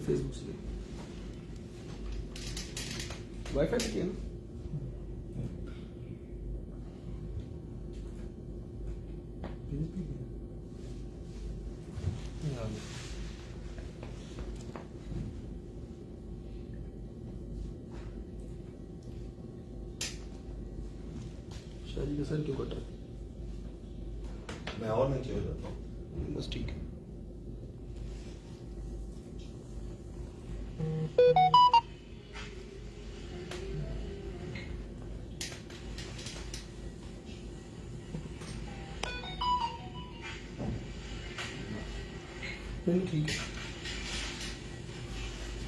Face بک سے wi fi سے کیا نا. شادی کا سر کیوں کٹ رہا ہے؟ میں اور نیچے ہو جاتا ہوں. بس ٹھیک ہے. نہیں ٹھیک ہے.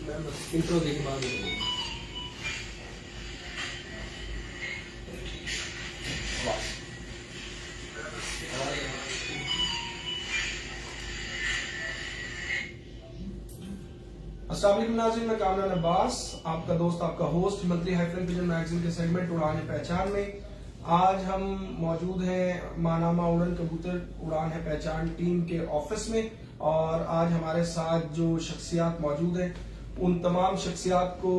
میں بس انٹرو دے کے بعد السلام علیکم ناظرین، میں کامران عباس، آپ کا دوست، آپ کا host, monthly hyphen Pigeon magazine کے سیگمنٹ اڑان ہے پہچان میں. آج ہم موجود ہیں مانامہ اڑن کبوتر اڑان ہے پہچان ٹیم کے آفس میں، اور آج ہمارے ساتھ جو شخصیات موجود ہیں ان تمام شخصیات کو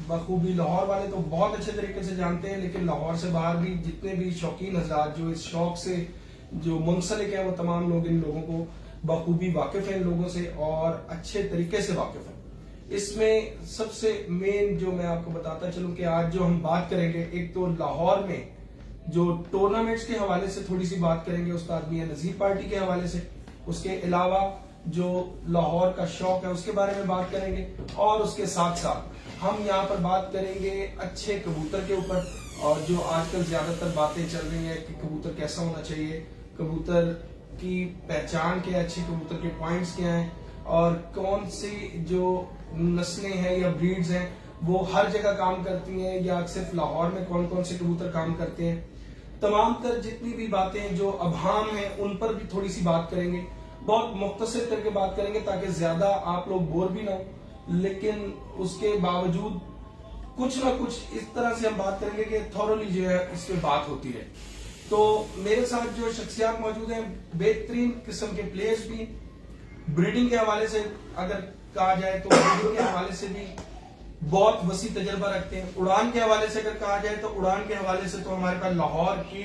بخوبی لاہور والے تو بہت اچھے طریقے سے جانتے ہیں، لیکن لاہور سے باہر بھی جتنے بھی شوقین حضرات جو اس شوق سے جو منسلک ہیں وہ تمام لوگ ان لوگوں کو بخوبی واقف ہیں ان لوگوں سے اور اچھے طریقے سے واقف ہیں. اس میں سب سے مین جو میں آپ کو بتاتا چلوں کہ آج جو ہم بات کریں گے، ایک تو لاہور میں جو ٹورنامنٹس کے حوالے سے تھوڑی سی بات کریں گے استاد میاں نذیر پارٹی کے حوالے سے، اس کے علاوہ جو لاہور کا شوق ہے اس کے بارے میں بات کریں گے، اور اس کے ساتھ ساتھ ہم یہاں پر بات کریں گے اچھے کبوتر کے اوپر، اور جو آج کل زیادہ تر باتیں چل رہی ہیں کہ کبوتر کیسا ہونا چاہیے، کبوتر کی پہچان کیا ہے، اچھے کبوتر کے پوائنٹس کیا ہیں، اور کون سی جو نسلیں ہیں یا بریڈز ہیں وہ ہر جگہ کام کرتی ہیں یا صرف لاہور میں کون کون سے کبوتر کام کرتے ہیں. تمام تر جتنی بھی باتیں جو ابہام ہیں ان پر بھی تھوڑی سی بات کریں گے، بہت مختصر کر کے بات کریں گے تاکہ زیادہ آپ لوگ بور بھی نہ ہو، لیکن اس کے باوجود کچھ نہ کچھ اس طرح سے ہم بات کریں گے کہ تھورولی جو ہے اس پہ بات ہوتی ہے. تو میرے ساتھ جو شخصیات موجود ہیں بہترین قسم کے پلیئرز بھی، بریڈنگ کے حوالے سے اگر کہا جائے تو بریڈنگ کے حوالے سے بھی بہت وسیع تجربہ رکھتے ہیں، اڑان کے حوالے سے اگر کہا جائے تو اڑان کے حوالے سے تو ہمارے پاس لاہور کی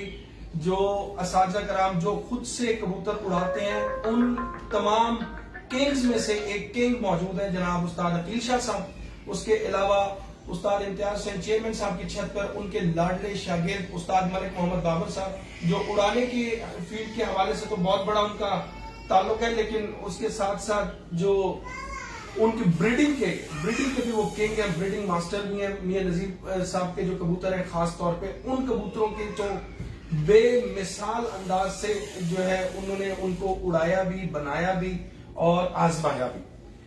جو اساتذہ کرام جو خود سے کبوتر اڑاتے ہیں ان تمام کنگز میں سے ایک کنگ موجود ہے جناب استاد عقیل شاہ صاحب. اس کے علاوہ استاد امتیاز حسین چیئرمین صاحب کی چھت پر ان کے لاڈلے شاگرد استاد ملک محمد بابر صاحب جو اڑانے کی فیلڈ کے حوالے سے تو بہت بڑا ان کا تعلق ہے، لیکن اس کے ساتھ ساتھ جو ان کی بریڈنگ کے بھی وہ کنگ ہیں، بریڈنگ ماسٹر بھی ہیں. میاں نذیر صاحب کے جو کبوتر ہیں خاص طور پہ ان کبوتروں کے تو بے مثال انداز سے جو ہے انہوں نے ان کو اڑایا بھی، بنایا بھی اور آزمایا بھی.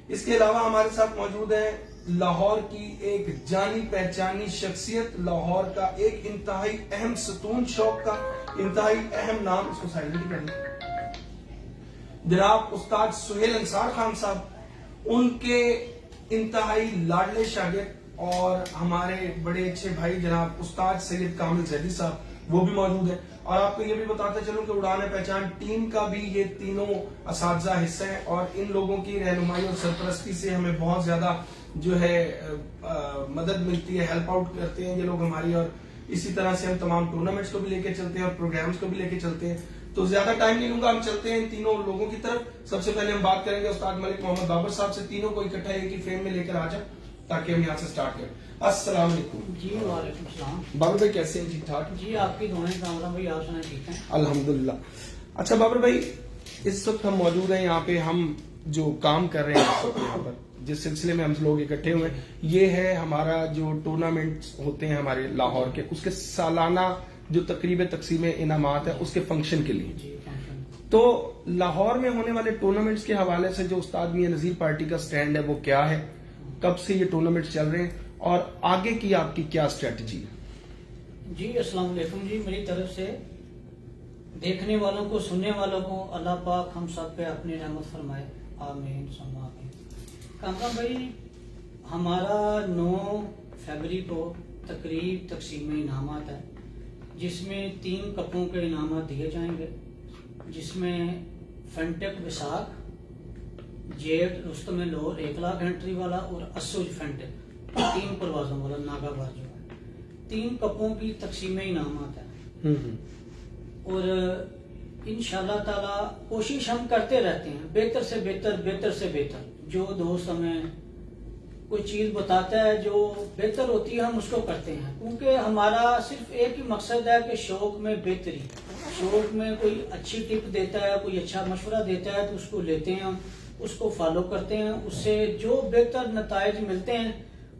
اس کے علاوہ ہمارے ساتھ موجود ہیں لاہور کی ایک جانی پہچانی شخصیت، لاہور کا ایک انتہائی اہم ستون، شوق کا انتہائی اہم نام، اس کو سائلنٹ کرنا، جناب استاد سہیل انصار خان صاحب. ان کے انتہائی لاڈلے شاگرد اور ہمارے بڑے اچھے بھائی جناب استاد سید کامل زیدی صاحب وہ بھی موجود ہیں. اور آپ کو یہ بھی بتاتے چلوں کہ اڑان ہے پہچان ٹیم کا بھی یہ تینوں اساتذہ حصہ ہیں، اور ان لوگوں کی رہنمائی اور سرپرستی سے ہمیں بہت زیادہ جو ہے مدد ملتی ہے، ہیلپ آؤٹ کرتے ہیں یہ لوگ ہماری، اور اسی طرح سے ہم تمام ٹورنامنٹس کو بھی لے کے چلتے ہیں اور پروگرامز کو بھی لے کے چلتے ہیں. تو زیادہ ٹائم نہیں لوں گا، ہم چلتے ہیں ان تینوں لوگوں کی طرف. سب سے پہلے ہم بات کریں گے استاد ملک محمد بابر صاحب سے. تینوں کو اکٹھا ایک ہی فریم میں لے کر آ جائیں تاکہ ہم یہاں سے سٹارٹ کریں. السلام علیکم. جی وعلیکم السلام. بابر بھائی کیسے ہیں؟ ٹھیک ٹھاک؟ جی آپ کی دعائیں کامران بھائی، آپ سنائیں ٹھیک ہیں؟ الحمدللہ. اچھا بابر بھائی، اس وقت ہم موجود ہیں یہاں پہ، ہم جو کام کر رہے ہیں اس وقت یہاں پر جس سلسلے میں ہم لوگ اکٹھے ہوئے ہیں، یہ ہے ہمارا جو ٹورنامنٹ ہوتے ہیں ہمارے لاہور کے، اس کے سالانہ جو تقریب تقسیم انعامات ہے اس کے فنکشن کے لیے. تو لاہور میں ہونے والے ٹورنامنٹس کے حوالے سے جو استاد میاں نذیر پارٹی کا سٹینڈ ہے وہ کیا ہے، کب سے یہ ٹورنامنٹ چل رہے ہیں اور آگے کی آپ کی کیا اسٹریٹجی ہے؟ جی السلام علیکم. جی میری طرف سے دیکھنے والوں کو، سننے والوں کو اللہ پاک ہم سب پہ اپنی رحمت فرمائے، آمین ثم آمین. کامران بھائی، ہمارا 9 فروری کو تقریب تقسیم انعامات ہے جس میں 3 کپوں کے انعامات دیے جائیں گے، جس میں فنٹیک وساک، جیٹ رستم لور 1 لاکھ انٹری والا اور اسوج فنٹیک 3 پروازوں والا ناگا باز جو ہے، 3 کپوں کی تقسیم انعامات ہے۔ اور انشاءاللہ تعالی کوشش ہم کرتے رہتے ہیں بہتر سے بہتر، جو دوست ہمیں کوئی چیز بتاتا ہے جو بہتر ہوتی ہے ہم اس کو کرتے ہیں، کیونکہ ہمارا صرف ایک ہی مقصد ہے کہ شوق میں بہتری، شوق میں کوئی اچھی ٹپ دیتا ہے، کوئی اچھا مشورہ دیتا ہے تو اس کو لیتے ہیں، اس کو فالو کرتے ہیں، اس سے جو بہتر نتائج ملتے ہیں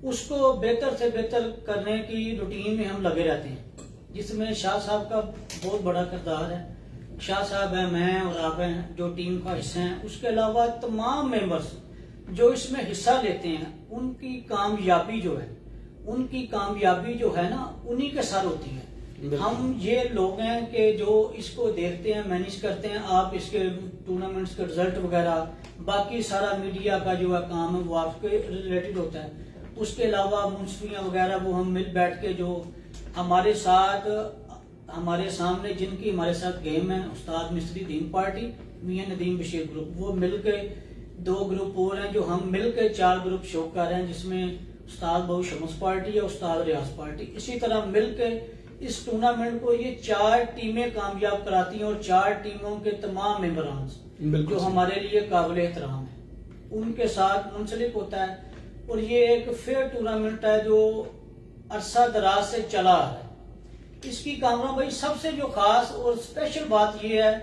اس کو بہتر سے بہتر کرنے کی روٹین میں ہم لگے رہتے ہیں، جس میں شاہ صاحب کا بہت بڑا کردار ہے۔ شاہ صاحب ہیں، میں اور آپ ہیں جو ٹیم کا حصہ ہیں، اس کے علاوہ تمام ممبرز جو اس میں حصہ لیتے ہیں، ان کی کامیابی جو ہے نا انہی کے سر ہوتی ہے۔ ہم یہ لوگ ہیں کہ جو اس کو دیکھتے ہیں، مینیج کرتے ہیں، آپ اس کے ٹورنامنٹس کے رزلٹ وغیرہ، باقی سارا میڈیا کا جو ہے کام ہے وہ آپ کے ریلیٹڈ ہوتا ہے۔ اس کے علاوہ منصفیاں وغیرہ وہ ہم مل بیٹھ کے جو ہمارے ساتھ ہمارے سامنے جن کی ہمارے ساتھ گیم ہے، استاد مستری دین پارٹی، میاں ندیم بشیر گروپ، وہ مل کے 2 گروپ اور ہیں جو ہم مل کے 4 گروپ شو کر رہے ہیں، جس میں استاد بہو شمس پارٹی ہے، استاد ریاض پارٹی، اسی طرح مل کے اس ٹورنامنٹ کو یہ 4 ٹیمیں کامیاب کراتی ہیں، اور 4 ٹیموں کے تمام ممبران جو ہمارے لیے قابل احترام ہیں ان کے ساتھ منسلک ہوتا ہے، اور یہ ایک فیئر ٹورنامنٹ ہے جو عرصہ دراز سے چلا آ رہا ہے۔ اس کی کامران بھائی سب سے جو خاص اور اسپیشل بات یہ ہے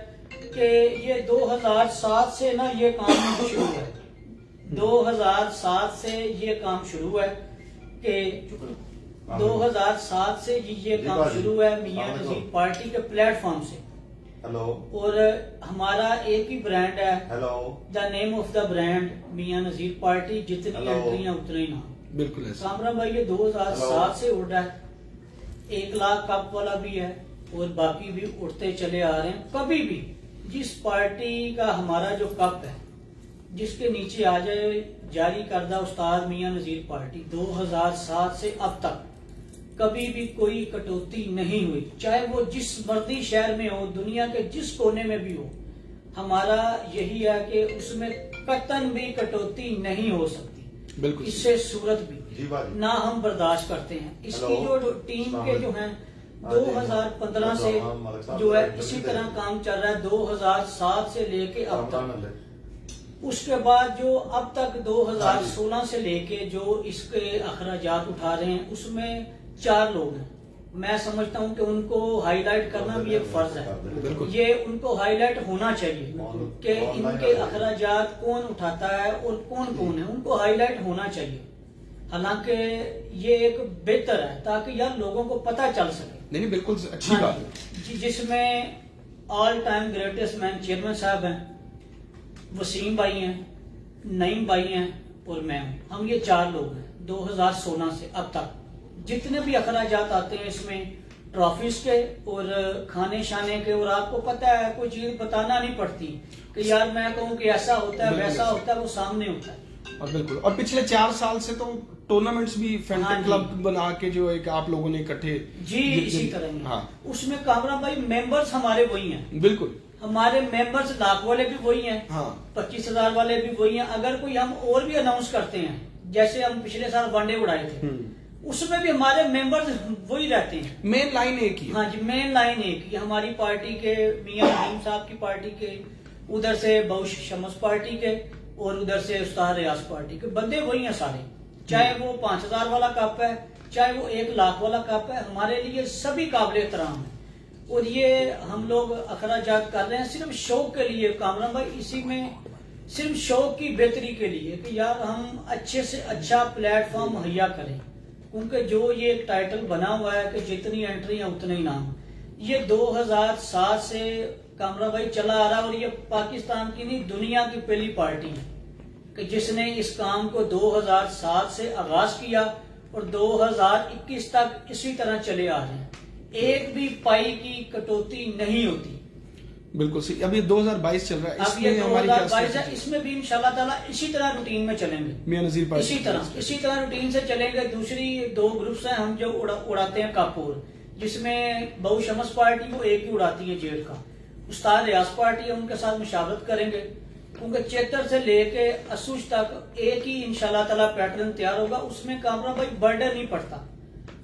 کہ یہ 2007 سے نا یہ کام شروع ہے، 2007 سے یہ کام شروع ہے کہ 2007 سے یہ کام شروع ہے میاں نذیر پارٹی کے پلیٹ فارم سے۔ ہیلو، اور ہمارا ایک ہی برانڈ ہے، hello, the name of the brand میاں نذیر پارٹی، جتنی انٹریاں اتنے ہی نام۔ بالکل کامران بھائی یہ 2007 سے اڑ رہا ہے، 1 لاکھ کپ والا بھی ہے اور باقی بھی اڑتے چلے آ رہے ہیں۔ کبھی بھی جس پارٹی کا ہمارا جو کپ ہے جس کے نیچے آ جائے جاری کردہ استاد میاں نذیر پارٹی، 2007 سے اب تک کبھی بھی کوئی کٹوتی نہیں ہوئی، چاہے وہ جس مرضی شہر میں ہو، دنیا کے جس کونے میں بھی ہو، ہمارا یہی ہے کہ اس میں قطعاً بھی کٹوتی نہیں ہو سکتی، بالکل اس سے صورت بھی نہ ہم برداشت کرتے ہیں۔ اس کی جو ٹیم کے جو ہیں 2015 سے جو ہے اسی طرح کام چل رہا ہے، 2007 سے لے کے اب تک۔ اس کے بعد جو اب تک 2016 سے لے کے جو اس کے اخراجات اٹھا رہے ہیں، اس میں 4 لوگ ہیں۔ میں سمجھتا ہوں کہ ان کو ہائی لائٹ کرنا بھی ایک فرض ہے، یہ ان کو ہائی لائٹ ہونا چاہیے کہ ان کے اخراجات کون اٹھاتا ہے اور کون کون ہے، ان کو ہائی لائٹ ہونا چاہیے۔ حالانکہ یہ ایک بہتر ہے تاکہ یار لوگوں کو پتہ چل سکے۔ نہیں بالکل اچھی بات ہے جس میں آل ٹائم گریٹسٹ مین چیئرمین صاحب ہیں، وسیم بھائی ہیں، نعیم بھائی ہیں اور میں ہوں، ہم یہ 4 لوگ ہیں۔ 2016 سے اب تک جتنے بھی اخراجات آتے ہیں اس میں ٹرافیز کے اور کھانے شانے کے، اور آپ کو پتہ ہے کوئی چیز بتانا نہیں پڑتی کہ یار میں کہوں کہ ایسا ہوتا ہے ویسا ہوتا ہے، وہ سامنے ہوتا ہے۔ اور بالکل، اور پچھلے 4 سال سے تو ٹورنامنٹس بھی فینٹن کلب بنا کے جو ایک آپ لوگوں نے اکٹھے جی اسی طرح اس میں کامران بھائی ممبرز ہمارے وہی ہیں، بالکل ہمارے ممبرز لاکھ والے بھی وہی ہیں، 25,000 والے بھی وہی ہیں۔ اگر کوئی ہم اور بھی اناؤنس کرتے ہیں، جیسے ہم پچھلے سال ون ڈے اڑائے تھے، اس میں بھی ہمارے ممبرز وہی رہتے ہیں، مین لائن ایک ہی۔ ہاں جی، مین لائن ایک ہی، ہماری پارٹی کے میاں نعیم صاحب کی پارٹی کے، ادھر سے بہو شمس پارٹی کے، اور ادھر سے استاد ریاض پارٹی کے بندے وہی ہیں سارے، چاہے وہ 5,000 والا کپ ہے، چاہے وہ 1 لاکھ والا کپ ہے، ہمارے لیے سبھی قابل احترام ہے۔ اور یہ ہم لوگ اخراجات کر رہے ہیں صرف شوق کے لیے کامران بھائی، اسی میں صرف شوق کی بہتری کے لیے کہ یار ہم اچھے سے اچھا پلیٹ فارم مہیا کریں، کیونکہ جو یہ ایک ٹائٹل بنا ہوا ہے کہ جتنی انٹری ہیں اتنے ہی نام، یہ 2007 سے کامران بھائی چلا آ رہا، اور یہ پاکستان کی نہیں دنیا کی پہلی پارٹی ہے کہ جس نے اس کام کو 2007 سے آغاز کیا اور 2021 تک اسی طرح چلے آ رہے ہیں، ایک بھی پائی کی کٹوتی نہیں ہوتی۔ بالکل صحیح۔ اب یہ 2022 چل رہا ہے، اب یہ 2022 ہے، اس میں بھی انشاءاللہ تعالیٰ اسی طرح روٹین میں چلیں گے، میاں نذیر پارٹی اسی طرح روٹین سے چلیں گے۔ دوسری 2 گروپس ہیں ہم جو اڑاتے ہیں کاپور، جس میں بہو شمس پارٹی وہ ایک ہی اڑاتی ہے جیٹ کا. استاد ریاض پارٹی ہے ان کے ساتھ مشاورت کریں گے کیونکہ چیتر سے لے کے اسوش تک ایک ہی انشاءاللہ تعالیٰ پیٹرن تیار ہوگا. اس میں کامران بھائی برڈن نہیں پڑتا.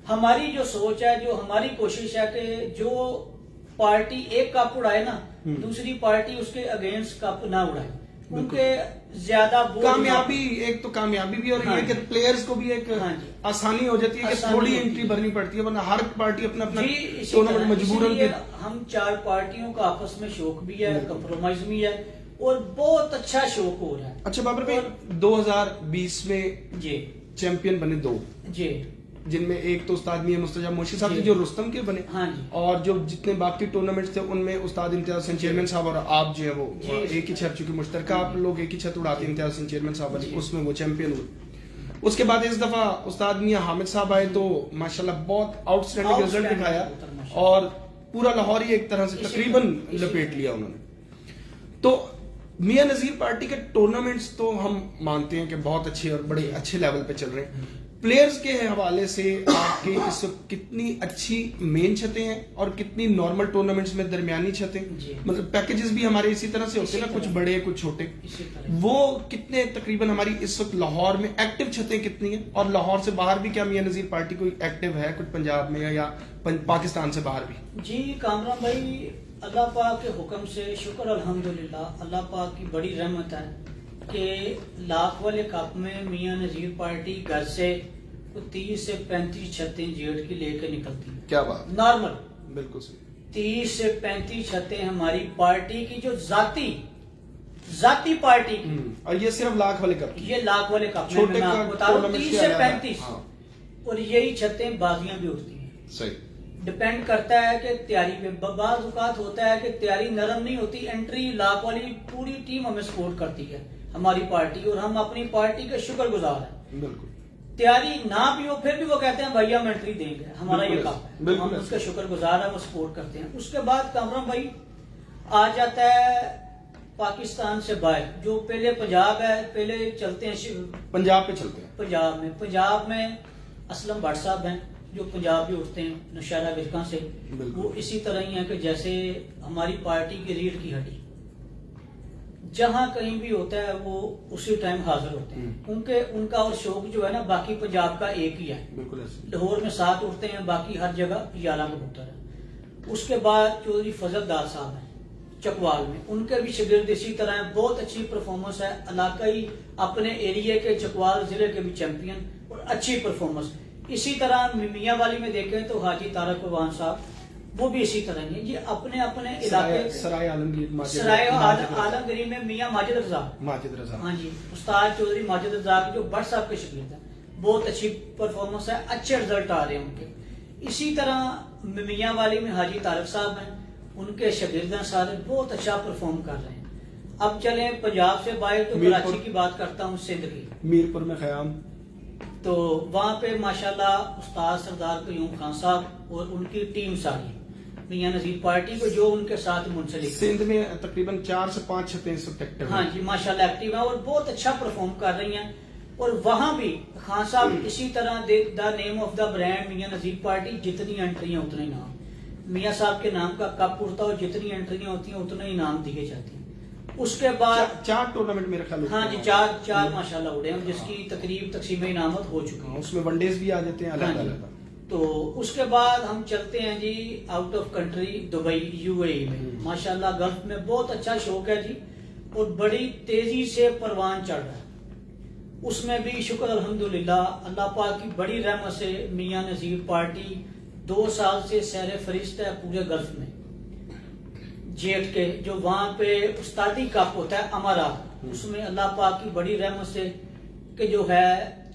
ہماری جو سوچ ہے, جو ہماری کوشش ہے کہ جو پارٹی ایک کپ اڑائے نا دوسری پارٹی اس کے اگینسٹ کپ نہ اڑائے, کیونکہ زیادہ کامیابی ایک تو کامیابی بھی اور یہ کہ پلیئرز کو بھی ایک آسانی ہو جاتی ہے کہ تھوڑی انٹری بھرنی پڑتی ہے, ورنہ ہر پارٹی اپنا اپنا ٹورنامنٹ مجبوراً. ہم 4 پارٹیوں کا آپس میں شوق بھی ہے, کمپرومائز بھی ہے اور بہت اچھا شوق ہو رہا ہے. اچھا بابر بھائی 2020 میں جی چیمپئن بنے 2, جی جن میں ایک تو استاد میاں مستجاب موشی صاحب تھے جو رستم کے بنے, اور جو جتنے باقی ٹورنامنٹس تھے ان میں استاد امتیاز حسین چیئرمین صاحب اور آپ جو ہے وہ ایک ہی چھت, چونکہ مشترکہ آپ لوگ ایک ہی چھت اڑاتے ہیں, امتیاز حسین چیئرمین صاحب والی, اس میں وہ چیمپئن ہوئے. اس کے بعد اس دفعہ استاد میاں حامد صاحب آئے تو ماشاءاللہ بہت آؤٹ اسٹینڈنگ رزلٹ دکھایا اور پورا لاہور ہی ایک طرح سے تقریباً لپیٹ لیا انہوں نے. تو میاں نذیر پارٹی کے ٹورنامنٹس تو ہم مانتے ہیں کہ بہت اچھے اور بڑے اچھے لیول پہ چل رہے ہیں. پلیئرز کے حوالے سے آپ کے اس وقت کتنی اچھی مین چھتیں ہیں اور کتنی نارمل ٹورنامنٹس میں درمیانی چھتیں, مطلب پیکیجز بھی ہمارے اسی طرح سے ہوتے ہیں نا, کچھ بڑے کچھ چھوٹے, وہ کتنے تقریباً ہماری اس وقت لاہور میں ایکٹیو چھتیں کتنی ہیں, اور لاہور سے باہر بھی کیا میاں نذیر پارٹی کوئی ایکٹیو ہے کچھ پنجاب میں یا پاکستان سے باہر بھی؟ جی کامران بھائی اللہ پاک کے حکم سے شکر الحمدللہ, اللہ پاک کی بڑی رحمت ہے کہ لاکھ والے کپ میں میاں نذیر پارٹی گھر سے 30 سے 35 چھتیں جیٹ کی لے کے نکلتی ہیں. کیا بات, نارمل بالکل صحیح. 30 سے 35 چھتیں ہماری پارٹی کی جو ذاتی پارٹی کی, اور یہ صرف لاکھ والے کپ, یہ لاکھ والے کپ چھوٹے میں آپ بتا رہا ہوں 30 سے 35, اور یہی چھتیں بازیاں بھی اٹھتی ہیں. صحیح, ڈپینڈ کرتا ہے کہ تیاری پہ. بعض اوقات ہوتا ہے کہ تیاری نرم نہیں ہوتی, انٹری لاکھ والی پوری ٹیم ہمیں سپورٹ کرتی ہے ہماری پارٹی, اور ہم اپنی پارٹی کے شکر گزار ہیں. بالکل. تیاری نہ بھی ہو پھر بھی وہ کہتے ہیں بھائی ہم انٹری دیں گے, ہمارا یہ کام ہے, ہم اس کا شکر گزار ہیں, وہ سپورٹ کرتے ہیں. اس کے بعد کامران بھائی آ جاتا ہے پاکستان سے باہر, جو پہلے پنجاب ہے, پہلے چلتے ہیں پنجاب پہ چلتے ہیں. پنجاب میں اسلم بٹ صاحب ہیں جو پنجاب بھی اٹھتے ہیں نوشہرہ ورکاں سے, وہ اسی طرح ہی ہے کہ جیسے ہماری پارٹی کی ریڑھ کی ہڈی, جہاں کہیں بھی ہوتا ہے وہ اسی ٹائم حاضر ہوتے ہیں, کیونکہ ان کا اور شوق جو ہے نا باقی پنجاب کا ایک ہی ہے. لاہور میں 7 اٹھتے ہیں, باقی ہر جگہ 11 کبوتر ہے. اس کے بعد چودھری فضل دار صاحب ہیں چکوال میں, ان کے بھی شاگرد اسی طرح ہیں, بہت اچھی پرفارمنس ہے, علاقائی اپنے ایریے کے چکوال ضلع کے بھی چیمپئن اور اچھی پرفارمنس. اسی طرح میاں والی میں دیکھیں تو حاجی طارق پروان صاحب وہ بھی اسی طرح ہیں. یہ اپنے علاقے سرائے عالمگیر میں میاں ماجد رضا, ہاں جی, استاد چودھری ماجد رضا جو بٹ صاحب کے شاگرد ہیں, بہت اچھی پرفارمنس ہے, اچھے رزلٹ آ رہے ہیں ان کے. اسی طرح میاں والی میں حاجی طارق صاحب ہیں, ان کے شاگرد ہیں سارے, بہت اچھا پرفارم کر رہے ہیں. اب چلیں پنجاب سے باہر تو کراچی کی بات کرتا ہوں, سندھ کی میرپور میں خیام, تو وہاں پہ ماشاءاللہ استاد سردار قیوم خان صاحب اور ان کی ٹیم ساری میاں نذیر پارٹی کو جو ان کے ساتھ منسلک. سندھ میں تقریباً 4 سے 5 چھتیں اس وقت ایکٹیو ہیں. ہاں جی ماشاءاللہ ایکٹیو ہیں اور بہت اچھا پرفارم کر رہی ہیں. اور وہاں بھی خان صاحب اسی طرح دا نیم آف دا برانڈ میاں نذیر پارٹی, جتنی انٹریاں اتنے نام, میاں صاحب کے نام کا کپ اڑتا ہو, جتنی انٹریاں ہوتی ہیں اتنے ہی نام دیے جاتے ہیں. اس کے بعد 4 ٹورنامنٹ میرے خیال, ہاں جی 4 ماشاءاللہ اڑے ہیں, جس کی تقریب تقسیم انعامات ہو چکی ہیں. اس میں ون ڈیز بھی آ جاتے ہیں الگ الگ. تو اس کے بعد ہم چلتے ہیں جی out of country, Dubai UAE میں. ماشاءاللہ گلف میں بہت اچھا شوق ہے جی, اور بڑی تیزی سے پروان چڑھ رہا ہے. اس میں بھی شکر الحمدللہ اللہ پاک کی بڑی رحمت سے میاں نذیر پارٹی 2 سال سے سیر فہرست ہے پورے گلف میں. جیٹ کے جو وہاں پہ استادی کپ ہوتا ہے امارات, اس میں اللہ پاک کی بڑی رحمت سے کہ جو ہے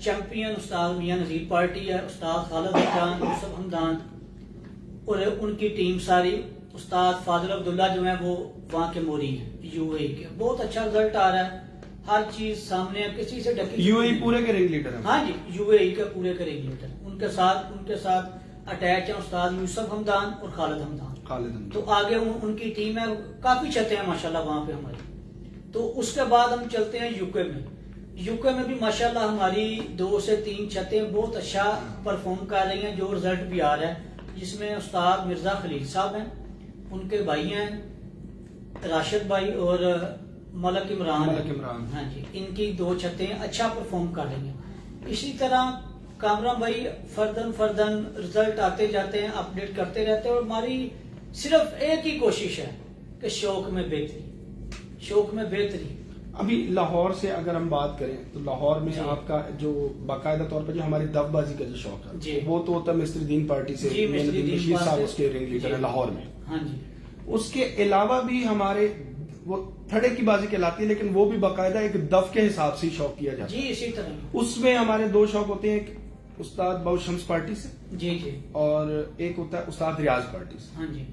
چیمپئن استاد میاں نذیر پارٹی ہے, استاد خالد حمدان, یوسف حمدان اور ان کی ٹیم ساری. استاد فاضل عبداللہ جو ہیں وہ وہاں کے موری ہیں UAE کے. بہت اچھا رزلٹ آ رہا ہے, ہر چیز سامنے ہے, کسی سے ڈکی. UAE پورے کے رنگ لیڈر ہیں. ہاں جی UAE کے پورے کے رنگ لیڈر. ان کے ساتھ اٹیچ ہیں استاد یوسف حمدان اور خالد حمدان. تو آگے ان کی ٹیم ہے, کافی چھتیں ہیں ماشاءاللہ وہاں پہ ہماری. تو اس کے بعد ہم چلتے ہیں UK میں. UK میں بھی ماشاءاللہ ہماری 2 سے 3 چھتیں بہت اچھا پرفارم کر رہی ہیں, جو رزلٹ بھی آ رہا ہے. جس میں استاد مرزا خلیل صاحب ہیں, ان کے بھائی ہیں راشد بھائی اور ملک عمران. ہاں جی, ان کی 2 چھتیں اچھا پرفارم کر رہی ہیں. اسی طرح کامران بھائی فردن رزلٹ آتے جاتے ہیں, اپڈیٹ کرتے رہتے ہیں, اور ہماری صرف ایک ہی کوشش ہے کہ شوق میں بہتری. ابھی لاہور سے اگر ہم بات کریں تو لاہور میں آپ کا جو باقاعدہ طور پر جو ہماری دف بازی کا جو شوق ہے وہ تو ہوتا ہے مستری دین پارٹی سے, بشیر صاحب اس کے رنگ لیڈر ہیں لاہور میں. ہاں جی, اس کے علاوہ بھی ہمارے وہ تھڑے کی بازی کہلاتی ہے, لیکن وہ بھی باقاعدہ ایک دف کے حساب سے شوق کیا جاتا ہے. جی اسی طرح اس میں ہمارے 2 شوق ہوتے ہیں, ایک استاد باؤ شمس پارٹی سے جی اور ایک ہوتا ہے استاد ریاض پارٹی سے. ہاں جی,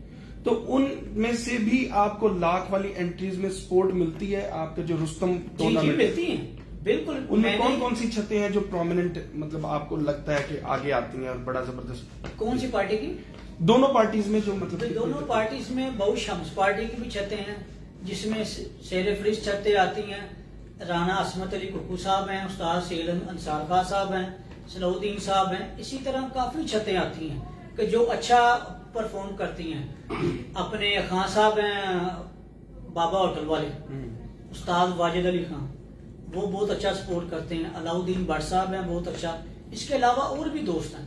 تو ان میں سے بھی آپ کو لاکھ والی انٹریز میں سپورٹ ملتی ہے. آپ کے جو رستم ٹورنامنٹ ملتی ہیں بالکل. ان میں کون سی چھتیں ہیں جو پرومیننٹ مطلب آپ کو لگتا ہے کہ آگے آتی ہیں اور بڑا زبردست؟ کون سی پارٹی کی؟ دونوں پارٹیز میں جو مطلب دونوں پارٹیز میں باؤ شمس پارٹی کی بھی چھتیں ہیں, جس میں سیر فرش چھتیں آتی ہیں. رانا عصمت علی ککو صاحب ہیں, استاد سید انصار خان صاحب ہیں, صلاح الدین صاحب ہیں. اسی طرح کافی چھتیں آتی ہیں کہ جو اچھا پرفارم کرتی ہیں. اپنے خان صاحب ہیں بابا ہوٹل والے, استاد واجد علی خان, وہ بہت اچھا سپورٹ کرتے ہیں. علاؤ الدین بٹ صاحب ہیں بہت اچھا. اس کے علاوہ اور بھی دوست ہیں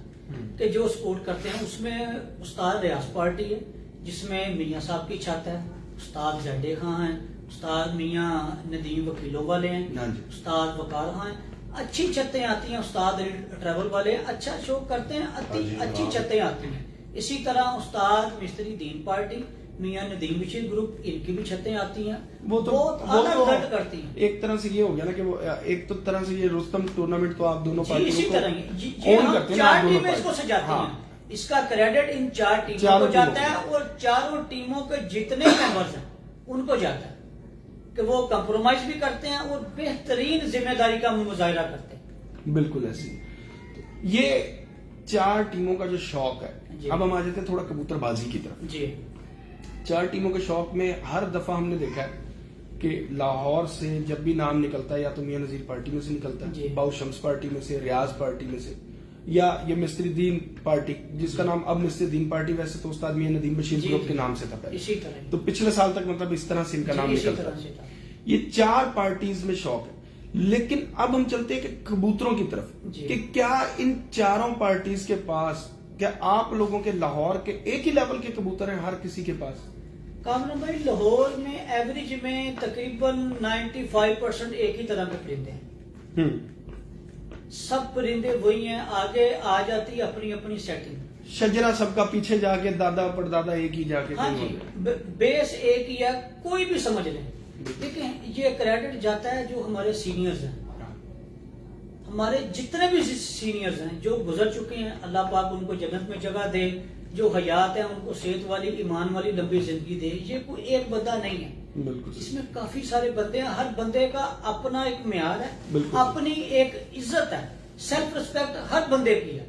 کہ جو سپورٹ کرتے ہیں. اس میں استاد ریاض پارٹی ہے جس میں میاں صاحب کی چھت ہے, استاد زیڈے خان ہیں, استاد میاں ندیم وکیلوں والے ہیں, استاد وقار خان ہیں. اچھی چھتیں آتی ہیں. استاد ٹریول والے اچھا شو کرتے ہیں, اچھی چھتیں آتی ہیں. اسی طرح استاد مستری دین پارٹی میاں ندیم بشیر گروپ, ان کی بھی چھتیں آتی ہیں. وہ تو رزلٹ کرتی ہیں. ایک طرح سے یہ ہو گیا نا کہ وہ ایک تو طرح سے یہ رستم ٹورنامنٹ تو آپ دونوں پارٹیوں اسی طرح ہی 4 ٹیمیں اس کو سجاتی ہیں. اس کا کریڈٹ ان 4 ٹیموں کو جاتا ہے, اور چاروں ٹیموں کے جتنے ممبرز ہیں ان کو جاتا ہے کہ وہ کمپرومائز بھی کرتے ہیں اور بہترین ذمہ داری کا مظاہرہ کرتے ہیں. بالکل ایسی یہ 4 ٹیموں کا جو شوق ہے. اب ہم آ جاتے ہیں تھوڑا کبوتر بازی کی طرف. 4 ٹیموں کے شوق میں ہر دفعہ ہم نے دیکھا ہے کہ لاہور سے جب بھی نام نکلتا ہے یا تو میاں نذیر پارٹی میں سے نکلتا ہے, باؤ شمس پارٹی میں سے, ریاض پارٹی میں سے, یا یہ مستری دین پارٹی جس کا نام اب مستری دین پارٹی, ویسے تو استاد میاں ندیم بشیر گروپ کے نام سے تھا پہلے, تو پچھلے سال تک مطلب اس طرح سے ان کا نام نکلتا ہے. یہ 4 پارٹیز میں شوق ہے. لیکن اب ہم چلتے ہیں کہ کبوتروں کی طرف کہ کیا ان 4 پارٹیز کے پاس, کیا آپ لوگوں کے لاہور کے ایک ہی لیول کے کبوتر ہیں ہر کسی کے پاس؟ کامران بھائی لاہور میں ایوریج میں تقریباً 95% ایک ہی طرح کے پرندے ہیں. سب پرندے وہی ہیں. آگے آ جاتی اپنی اپنی سیٹنگ, شجرا سب کا پیچھے جا کے دادا پردادا ایک ہی جا کے. ہاں جی, بیس ایک ہی ہے, کوئی بھی سمجھ لیں. لیکن یہ کریڈٹ جاتا ہے جو ہمارے سینئرز ہیں, ہمارے جتنے بھی سینئرز ہیں جو گزر چکے ہیں, اللہ پاک ان کو جنت میں جگہ دے. جو حیات ہیں ان کو صحت والی ایمان والی لمبی زندگی دے. یہ کوئی ایک بندہ نہیں ہے, اس میں کافی سارے بندے ہیں. ہر بندے کا اپنا ایک معیار ہے, اپنی ایک عزت ہے, سیلف ریسپیکٹ ہر بندے کی ہے.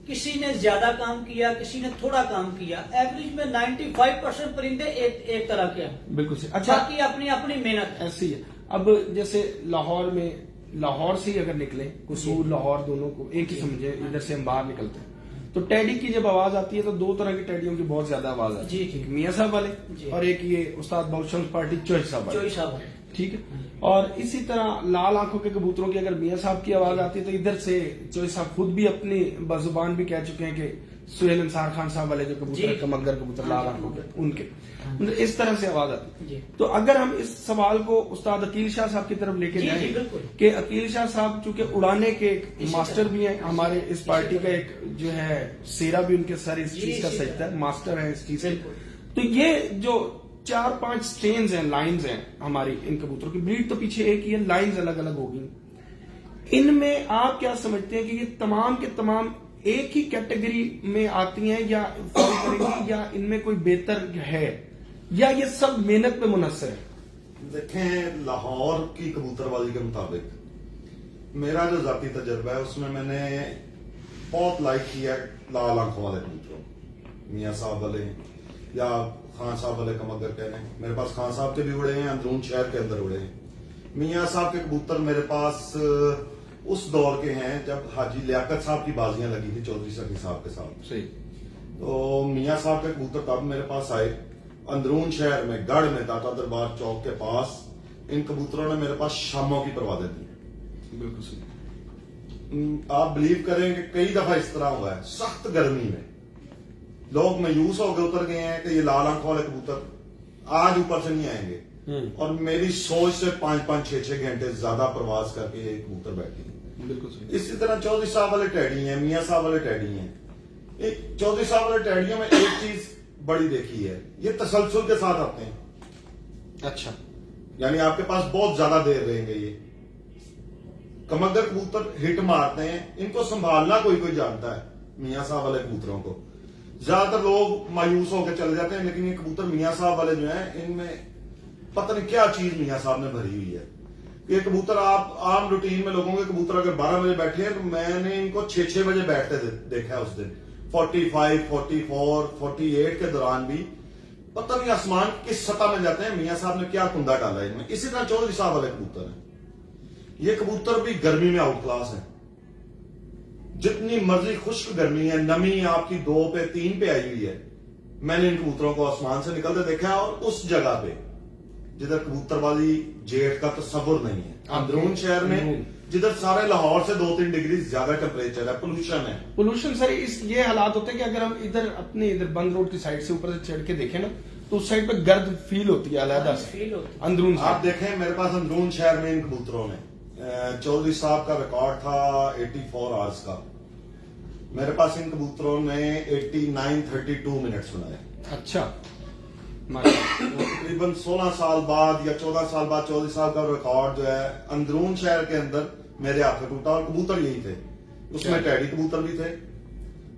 کسی نے زیادہ کام کیا, کسی نے تھوڑا کام کیا. ایوریج میں 95% پرندے ایک طرح کے ہیں. بالکل صحیح. اچھا, باقی اپنی اپنی محنت ایسی ہے. اب جیسے لاہور میں, لاہور سے ہی اگر نکلے, قصور لاہور دونوں کو ایک ہی سمجھے, ادھر سے ہم باہر نکلتے ہیں تو ٹیڈی کی جب آواز آتی ہے تو 2 طرح کی ٹیڈیوں کی بہت زیادہ آواز آتی ہے. میاں صاحب والے اور ایک یہ استاد باؤ شمس پارٹی چوہی صاحب والے. ٹھیک ہے. اور اسی طرح لال آنکھوں کے کبوتروں کی اگر میاں صاحب کی آواز آتی ہے تو ادھر سے چوہی صاحب خود بھی اپنی بزبان بھی کہہ چکے ہیں کہ سہیل انصار خان صاحب والے جو کبوتر کمگر کبوتر لال آنکھوں کے, ان کے اس طرح سے آواز آتی ہے. تو اگر ہم اس سوال کو استاد عقیل شاہ صاحب کی طرف لے کے جائیں کہ عقیل شاہ صاحب چونکہ اڑانے کے ایک ماسٹر بھی ہیں, ہمارے اس پارٹی کا ایک جو ہے سیرا بھی ان کے سر اس چیز کا سجتا ہے, ماسٹر ہیں اس چیز سے. تو یہ جو 4-5 سٹرینز ہیں, لائنز ہیں ہماری ان کبوتروں کی, بریڈ تو پیچھے ایک ہی ہے, لائنز الگ الگ ہوگی. ان میں آپ کیا سمجھتے ہیں کہ یہ تمام کے تمام ایک ہی کیٹیگری میں آتی ہیں یا فال کریں گی, یا ان میں کوئی بہتر ہے, یا یہ سب محنت پہ منحصر ہے؟ دیکھیں, لاہور کی کبوتر بازی کے مطابق میرا جو ذاتی تجربہ ہے اس میں نے بہت لائک کیا لال آنکھوں والے کبوتروں, میاں صاحب والے یا خان صاحب والے کمگر کہنے. میرے پاس خان صاحب کے بھی اڑے ہیں, اندرون شہر کے اندر اڑے ہیں. میاں صاحب کے کبوتر میرے پاس اس دور کے ہیں جب حاجی لیاقت صاحب کی بازیاں لگی تھی چودھری سکی صاحب کے ساتھ. तो मियाँ साहब के कबूतर तब मेरे पास आए, अंदरून शहर में गढ़ में दाता दरबार चौक के पास इन कबूतरों ने मेरे पास शामों की परवादें दी। बिल्कुल सही। आप बिलीव करें कि कई दफा इस तरह हुआ है, सख्त गर्मी में लोग मायूस होकर उतर गए हैं कि ये लाल आंखों वाले कबूतर आज ऊपर से नहीं आएंगे, और मेरी सोच से 5-5, 6-6 घंटे ज्यादा प्रवास करके ये कबूतर बैठे हैं। बिल्कुल सही। इसी तरह चौधरी साहब वाले टैडी हैं, मियाँ साहब वाले टैडी हैं। एक चौधरी साहब वाले टैडियों में एक चीज बड़ी देखी है, ये तसलसल के साथ आते हैं। अच्छा। यानी आपके पास बहुत ज्यादा देर रहेंगे। ये कमगर कबूतर हिट मारते हैं, इनको संभालना कोई कोई जानता है। मियाँ साहब वाले कबूतरों को ज्यादातर लोग मायूस होकर चले जाते हैं, लेकिन ये कबूतर मियाँ साहब वाले जो हैं, इनमें पता नहीं क्या चीज मियाँ साहब ने भरी हुई है। ये कबूतर आप आम रूटीन में लोगों के कबूतर अगर 12 बजे बैठे हैं, तो मैंने इनको 6-6 बजे बैठते देखा है उस दिन। 45, 44, 48 के दौरान भी पता नहीं आसमान किस सतह में जाते हैं, मियाँ साहब ने क्या कुंदा डाला है इनमें। इसी तरह चौधरी साहब वाले कबूतर हैं, ये कबूतर भी गर्मी में आउट क्लास है। जितनी मर्जी खुश्क गर्मी है, नमी आपकी 2 पे 3 पे आई हुई है, मैंने इन कबूतरों को आसमान से निकलते देखा है। और उस जगह पे जिधर कबूतरबाजी जेठ का तस्वुर नहीं है, अंदरून शहर में, जिधर सारे लाहौर से 2-3 डिग्री ज्यादा टेम्परेचर है, पोल्यूशन है। पोल्यूशन सर ये हालात होते हैं कि अगर हम इधर बंद रोड की साइड से ऊपर से चढ़ के देखें ना, तो उस साइड पे गर्द फील होती है अलहदा से। अंदरून आप देखें मेरे पास अंदरून शहर में इन कबूतरों ने, चौधरी साहब का रिकॉर्ड था 84 आवर्स का, मेरे पास इन कबूतरों ने 89:32 मिनट्स बनाए। अच्छा। तकरीबन 16 साल बाद या 14 साल बाद चौधरी साहब का रिकॉर्ड जो है अंदरून शहर के अंदर मेरे हाथ में टूटा, और कबूतर यही थे। उसमें टैडी कबूतर भी थे,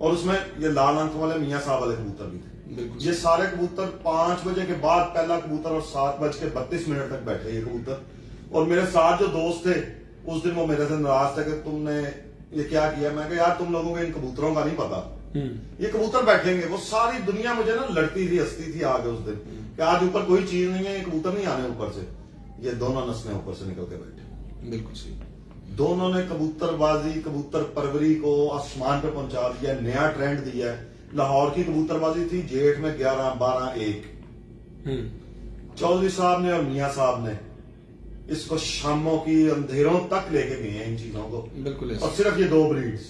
और उसमें ये लाल आंखों वाले मियाँ साहब वाले कबूतर भी थे। ये सारे कबूतर 5 बजे के बाद पहला कबूतर और 7:32 तक बैठे ये कबूतर। और मेरे साथ जो दोस्त थे उस दिन वो मेरे से नाराज थे कि तुमने ये क्या किया। मैं कहा यार तुम लोगों को इन कबूतरों का नहीं पता, ये कबूतर बैठेंगे। वो सारी दुनिया मुझे ना लड़ती थी, हंसती थी आगे उस दिन कि आज ऊपर कोई चीज नहीं है, ये कबूतर नहीं आने ऊपर से। ये दोनों नस्लें ऊपर से निकल के बैठे। बिल्कुल सही। दोनों ने कबूतरबाजी, कबूतर परवरी को आसमान पे पहुंचा दिया, नया ट्रेंड दिया है। लाहौर की कबूतरबाजी थी जेठ में 11, 12, 1। चौधरी साहब ने और मियाँ साहब ने इसको शामों की अंधेरों तक लेके गए हैं इन चीजों को। बिल्कुल। और सिर्फ ये 2 ब्रीड्स,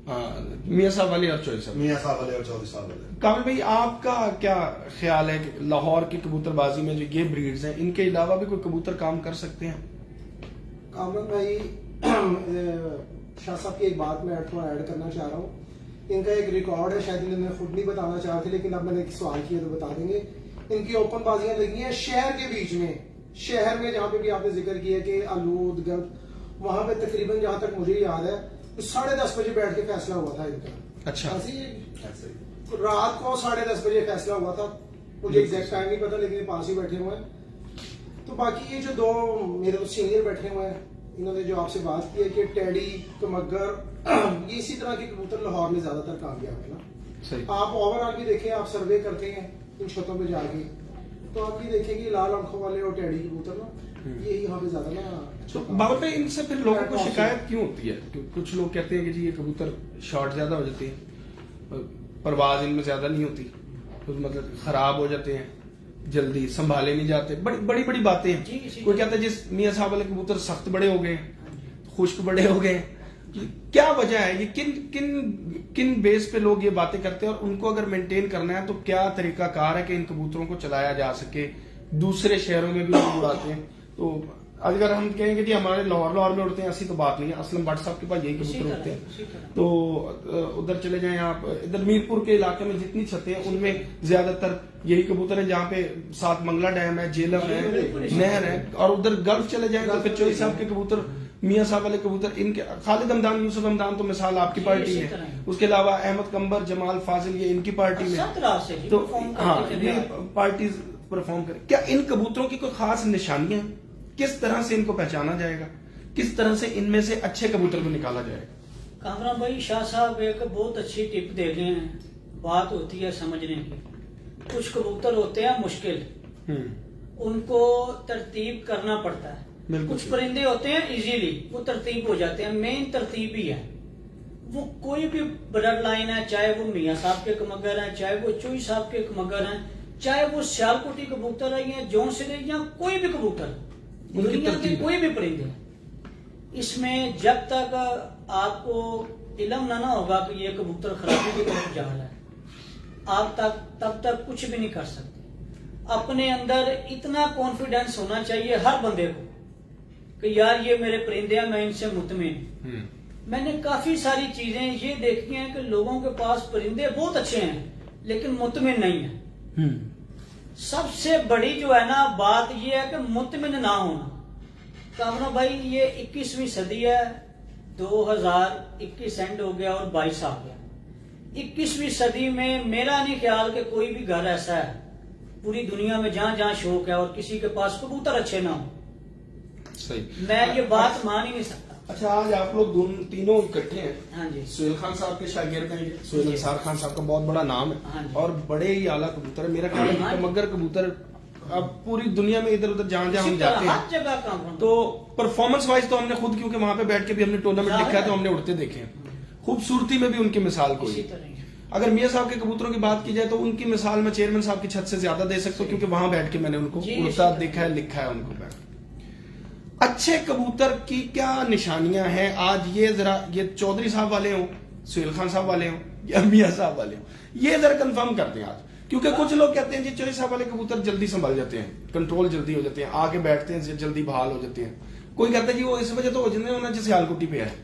मियाँ साहब वाले और चौधरी साहब, मियाँ साहब वाले और चौधरी साहब वाले। कामिल भाई आपका क्या ख्याल है कि लाहौर की कबूतरबाजी में जो ये ब्रीड्स हैं, इनके अलावा भी कोई कबूतर काम कर सकते हैं? कामिल भाई, शाह साहब की एक बात मैं ऐड करना चाह रहा हूँ। इनका एक रिकॉर्ड है, शायद इन्हें खुद नहीं बताना चाहते, लेकिन अब मैंने एक सवाल किया तो बता देंगे। इनकी ओपन बाजियां लगी हैं शहर के बीच में, शहर में जहाँ पे भी आपने जिक्र किया कि आलूद गद, वहां पे तकरीबन जहां तक मुझे याद है 10:30 बजे बैठ के फैसला हुआ था इनका। अच्छा। ऐसे रात को 10:30 बजे फैसला हुआ था, मुझे एग्जैक्ट टाइम नहीं पता, लेकिन पास ही बैठे हुए हैं। तो बाकी ये जो 2 मेरे तो सीनियर बैठे हुए हैं, इन्होंने जो आपसे बात की है कि टैडी, कमगर, ये इसी तरह के कबूतर लाहौर में ज्यादातर कामयाब है ना। आप ओवरऑल भी देखें, आप सर्वे करते हैं इन छतों पे जाके, तो आप ये देखें कि लाल आंखों वाले और टैडी कबूतर ना, ये यहाँ पे ज्यादा ना। तो बाबा भाई, इनसे फिर लोगों को शिकायत क्यों होती है? कुछ लोग कहते हैं कि जी ये कबूतर शॉर्ट ज्यादा हो जाते हैं, परवाज इनमें ज्यादा नहीं होती, तो मतलब खराब हो जाते हैं, जल्दी संभाले नहीं जाते, बड़ी बड़ी बातें हैं। कोई कहता है जिस मियाँ साहब वाले कबूतर सख्त बड़े हो गए, खुश्क बड़े हो गए, क्या वजह है? ये किन बेस पे लोग ये बातें करते हैं, और उनको अगर मेंटेन करना है तो क्या तरीका कार है कि इन कबूतरों को चलाया जा सके? दूसरे शहरों में भी लोग उड़ाते हैं, तो अगर हम कहेंगे कि हमारे लाहौर में उड़ते हैं, ऐसी तो बात नहीं है। असलम भट्ट साहब के पास यही कबूतर उड़ते हैं, तो उधर चले जाएं आप, इधर मीरपुर के इलाके में जितनी छतें हैं उनमें ज्यादातर यही कबूतर है, जहाँ पे 7 मंगला डैम है, जेलम है, नहर है। और उधर गल्फ चले जाएं तो फिर चौधरी साहब के कबूतर, मियाँ साहब वाले कबूतर, इनके खालिद हमदान, यूसुफ हमदान तो मिसाल आपकी पार्टी है, उसके अलावा अहमद कंबर, जमाल फाजिल, ये इनकी पार्टी में। तो हाँ, ये पार्टी परफॉर्म करें। क्या इन कबूतरों की कोई खास निशानियां, किस तरह से इनको पहचाना जाएगा, किस तरह से इनमें से अच्छे कबूतर को निकाला जाएगा? कामरान भाई, शाह साहब एक बहुत अच्छी टिप दे गए हैं। बात होती है समझने की। कुछ कबूतर होते हैं मुश्किल, उनको तरतीब करना पड़ता है। कुछ परिंदे होते हैं इजीली, वो तरतीब हो जाते हैं। मेन तरतीब ही है, वो कोई भी ब्लड लाइन है, चाहे वो मियाँ साहब के कमगर हैं, चाहे वो चोई साहब के कमगर हैं, चाहे वो सियालकोटी कबूतर है या जौनसिले या कोई भी कबूतर, दुनिया के कोई भी परिंदे हैं, इसमें जब तक आपको इल्म ना होगा कि ये कबूतर खराबी की तरफ जा रहा है, आप तब तक कुछ भी नहीं कर सकते। अपने अंदर इतना कॉन्फिडेंस होना चाहिए हर बंदे को कि यार ये मेरे परिंदे हैं, मैं इनसे मुतमिन हूं। मैंने काफी सारी चीजें ये देखी हैं कि लोगों के पास परिंदे बहुत अच्छे हैं लेकिन मुतमिन नहीं है। सबसे बड़ी जो है ना बात ये है कि मुतमिन ना होना। कामरा भाई ये 21वीं सदी है, 2021 एंड हो गया और 22 आ गया। 21वीं सदी में मेरा नहीं ख्याल कि कोई भी घर ऐसा है पूरी दुनिया में जहां जहां शौक है और किसी के पास कबूतर अच्छे ना हो। सही, मैं ये बात मान ही नहीं सकता। अच्छा, आज आप लोग तीनों इकट्ठे हैं। हाँ जी, सुहेल खान साहब के शागिर्द हैं। सुहेल अंसार खान साहब का बहुत बड़ा नाम हाँ है जी। और बड़े ही आला कबूतर है। मेरा ख्याल है मगर कबूतर अब पूरी दुनिया में इधर उधर जहां जहां हम जाते हर हैं जगह काम तो परफॉर्मेंस वाइज तो हमने खुद, क्योंकि वहां पे बैठ के भी हमने टूर्नामेंट देखा है तो हमने उड़ते देखे हैं। खूबसूरती में भी उनकी मिसाल कोई इसी तरह ही। अगर मियाँ साहब के कबूतरों की बात की जाए तो उनकी मिसाल मैं चेयरमैन साहब की छत से ज्यादा दे सकता हूँ, क्योंकि वहां बैठ के मैंने उनको उड़ता देखा है, लिखा है उनको बैठ। अच्छे कबूतर की क्या निशानियां हैं आज? ये जरा, ये चौधरी साहब वाले हों, सुहेल खान साहब वाले हों या मियाँ साहब वाले हों, ये जरा कंफर्म करते हैं आज। क्योंकि कुछ लोग कहते हैं जी चौधरी साहब वाले कबूतर जल्दी संभल जाते हैं, कंट्रोल जल्दी हो जाते हैं, आके बैठते हैं जल्दी बहाल हो जाते हैं। कोई कहता है जी वो इस वजह तो हो जाते हैं जैसे सियालकोटी पे है।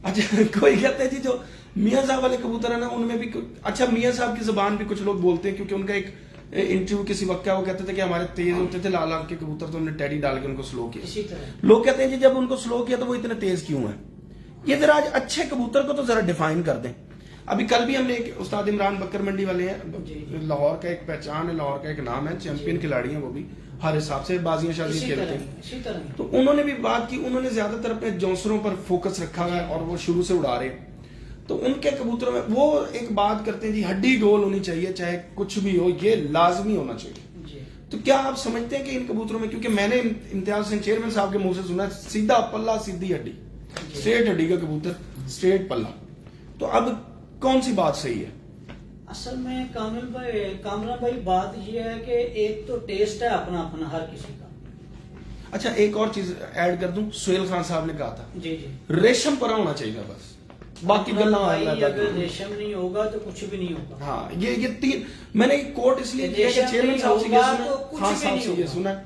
अच्छा, कोई कहते हैं जी जो मियाँ साहब वाले कबूतर है ना उनमें भी अच्छा, मियाँ साहब की जुबान भी कुछ लोग बोलते हैं, क्योंकि उनका एक इंटरव्यू किसी वक्त क्या वो कहते थे कि हमारे तेज होते थे लाल आंख के कबूतर तो हमने टेडी डाल के उनको स्लो किया। इसी तरह लोग कहते हैं जी जब उनको स्लो किया तो वो इतने तेज क्यों है? ये जरा आज अच्छे कबूतर को तो जरा डिफाइन कर दें। अभी कल भी हमने एक उस्ताद इमरान बकर मंडी वाले हैं, लाहौर का एक पहचान है, लाहौर का एक नाम है, चैंपियन खिलाड़ी हैं वो भी, हर हिसाब से बाजियां शाजियां खेलते हैं। तो उन्होंने भी बात की, उन्होंने ज्यादातर अपने जौंसरों पर फोकस रखा हुआ है और वो शुरू से उड़ा रहे। तो उनके कबूतरों में वो एक बात करते हैं जी हड्डी गोल होनी चाहिए, चाहे कुछ भी हो, ये लाजमी होना चाहिए। तो क्या आप समझते हैं कि इन कबूतरों में, क्योंकि मैंने इम्तियाज सिंह चेयरमैन साहब के मुंह से सुना सीधा पल्ला सीधी हड्डी, स्ट्रेट हड्डी का कबूतर, स्ट्रेट पल्ला, तो अब कौन सी बात सही है? असल में कामरा भाई बात ये है कि एक तो टेस्ट है अपना अपना हर किसी का। अच्छा, एक और चीज ऐड कर दूं, सुहेल खान साहब ने कहा था जी रेशम परा होना चाहिए बस, बाकी गल्ला अगर रेशम नहीं होगा तो कुछ भी नहीं होगा। हाँ, ये तीन मैंने एक कोट इसलिए किया कि चेयरमैन साहब से ये सुना, खान साहब से ये सुना,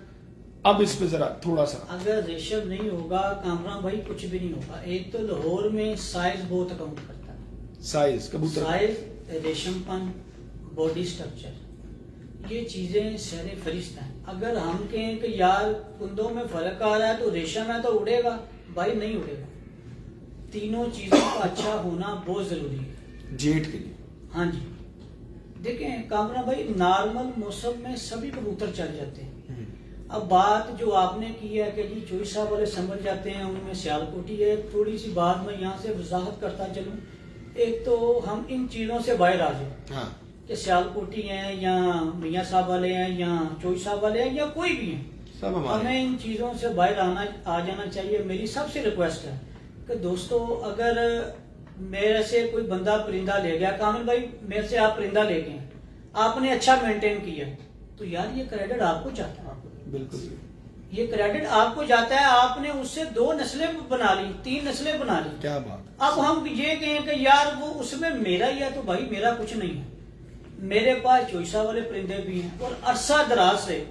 अब इस पे जरा थोड़ा सा। अगर रेशम नहीं होगा कामरा भाई कुछ भी नहीं होगा। एक तो लाहौर में साइज बहुत काउंट करता है, साइज कबूतर, साइज, रेशमपन, बॉडी स्ट्रक्चर, ये चीजें सहरे फरिश्त हैं। अगर हम कहें कि यार कुंदों में फर्क आ रहा है तो रेशम है तो उड़ेगा, भाई नहीं उड़ेगा। तीनों चीजों का अच्छा होना बहुत जरूरी है जेट के लिए। हाँ जी, देखें कामरा भाई नॉर्मल मौसम में सभी कबूतर चल जाते हैं। अब बात जो आपने की है कि जी चोई साहब वाले समझ जाते हैं, उनमें सियालकोटी है, थोड़ी सी बात मैं यहाँ से वजाहत करता चलूँ। एक तो हम इन चीजों से बाहर आ जाए, हाँ, कि सियालकोटी हैं या मियाँ साहब वाले हैं या चोई साहब वाले हैं या कोई भी हैं, सब हमारे। हमें इन चीजों से बाहर आ जाना चाहिए। मेरी सबसे रिक्वेस्ट है कि दोस्तों अगर मेरे से कोई बंदा परिंदा ले गया, कामिल भाई मेरे से आप परिंदा ले गए, आपने अच्छा मेंटेन किया, तो यार ये क्रेडिट आपको जाता है। बिल्कुल, ये क्रेडिट आपको जाता है। आपने उससे 2 नस्लें बना ली, 3 नस्लें बना ली। क्या बात। अब हम ये कहें कि यार वो उसमें मेरा ही है, तो भाई मेरा कुछ नहीं है। मेरे पास चोइसा वाले परिंदे भी हैं और अरसा दराज से,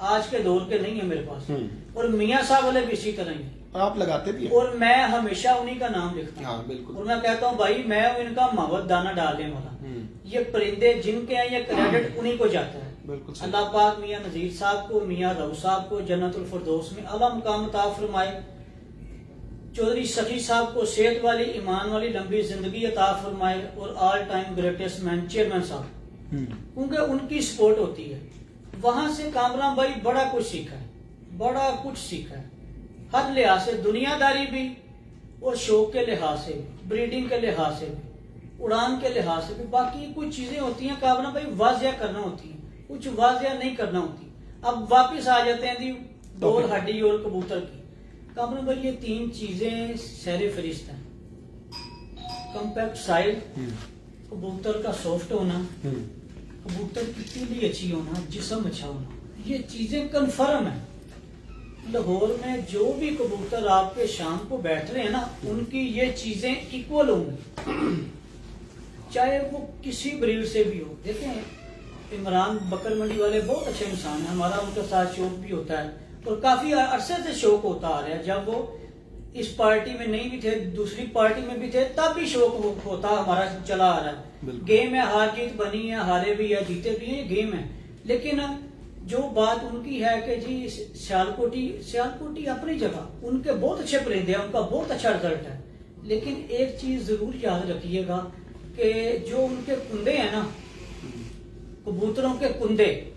आज के दौर के नहीं है मेरे पास, और मियाँ साहब वाले भी इसी तरह ही हैं। और आप लगाते भी हैं? और मैं हमेशा उन्हीं का नाम लिखता हूँ। हाँ, बिल्कुल। और मैं कहता हूँ भाई मैं इनका मावत दाना डालने वाला, ये परिंदे जिनके हैं ये क्रेडिट उन्हीं को जाता है। बिल्कुल सही। अल्लाह पाक मियाँ नजीर साहब को, मियाँ रऊ साहब को जन्नतुल फिरदौस में आला मुकाम अता फरमाए, चौधरी सखी साहब को सेहत वाली ईमान वाली लंबी जिंदगी अता फरमाए, और all time greatest man chairman साहब, क्योंकि उनकी सपोर्ट होती है। वहां से कामरान भाई बड़ा कुछ सीखा है, बड़ा कुछ सीखा है, हर लिहाज से, दुनियादारी भी और शौक के लिहाज से भी, ब्रीडिंग के लिहाज से भी, उड़ान के लिहाज से भी। बाकी कुछ चीजें होती हैं कामरान भाई वाजिया करना होती है, कुछ वाजिया नहीं करना होती। अब वापिस आ जाते हैं जी दौड़ हड्डी और कबूतर की। कामरान भाई ये 3 चीजें सहरे फरिश्त हैं। कम्पैक्ट साइज, कबूतर का सॉफ्ट होना, कबूतर की तीली अच्छी होना, जिस्म अच्छा होना, ये चीजें कन्फर्म है। लाहौर में जो भी कबूतर आपके शाम को बैठ रहे हैं ना, उनकी ये चीजें इक्वल होंगी, चाहे वो किसी ब्रीड से भी हो। देखें, इमरान बकर मंडी वाले बहुत अच्छे इंसान हैं, हमारा उनके साथ शौक भी होता है और काफी अरसे से शौक होता आ रहा है। जब वो इस पार्टी में नहीं भी थे, दूसरी पार्टी में भी थे, तब भी शौक होता हमारा चला आ रहा है। गेम है, हार जीत बनी है, हारे भी है, जीते भी है, गेम है। लेकिन जो बात उनकी है कि जी सियालकोटी अपनी जगह, उनके बहुत अच्छे परिंदे हैं, उनका बहुत अच्छा रिजल्ट है। लेकिन एक चीज जरूर याद रखिएगा कि जो उनके कुंदे हैं ना, कबूतरों के कुंदे,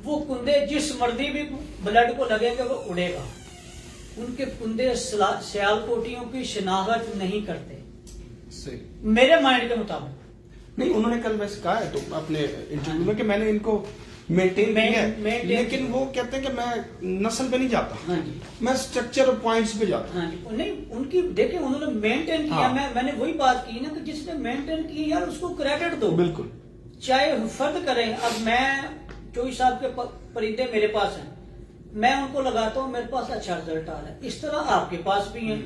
वो कुंदे जिस मर्दी भी ब्लड को लगेगा वो उड़ेगा। उनके कुंदे सियालकोटियों की शिनाख्त नहीं करते, मेरे माइंड के मुताबिक। नहीं, उन्होंने कल वैसे कहा है तो अपने इंटरव्यू में कि मैंने इनको मेंटेन किया है, लेकिन वो कहते हैं कि मैं नस्ल पे नहीं जाता। हाँ जी, मैं स्ट्रक्चर और पॉइंट्स पे जाता। हाँ जी, नहीं उनकी देखे, उन्होंने मेंटेन किया। हाँ। मैंने वही बात की ना कि जिसने मेंटेन की यार उसको क्रेडिट दो, बिल्कुल, चाहे फर्द करें। अब मैं चोई साहब के परिंदे मेरे पास हैं, मैं उनको लगाता हूँ, मेरे पास अच्छा रिजल्ट आ रहा है। इस तरह आपके पास भी है,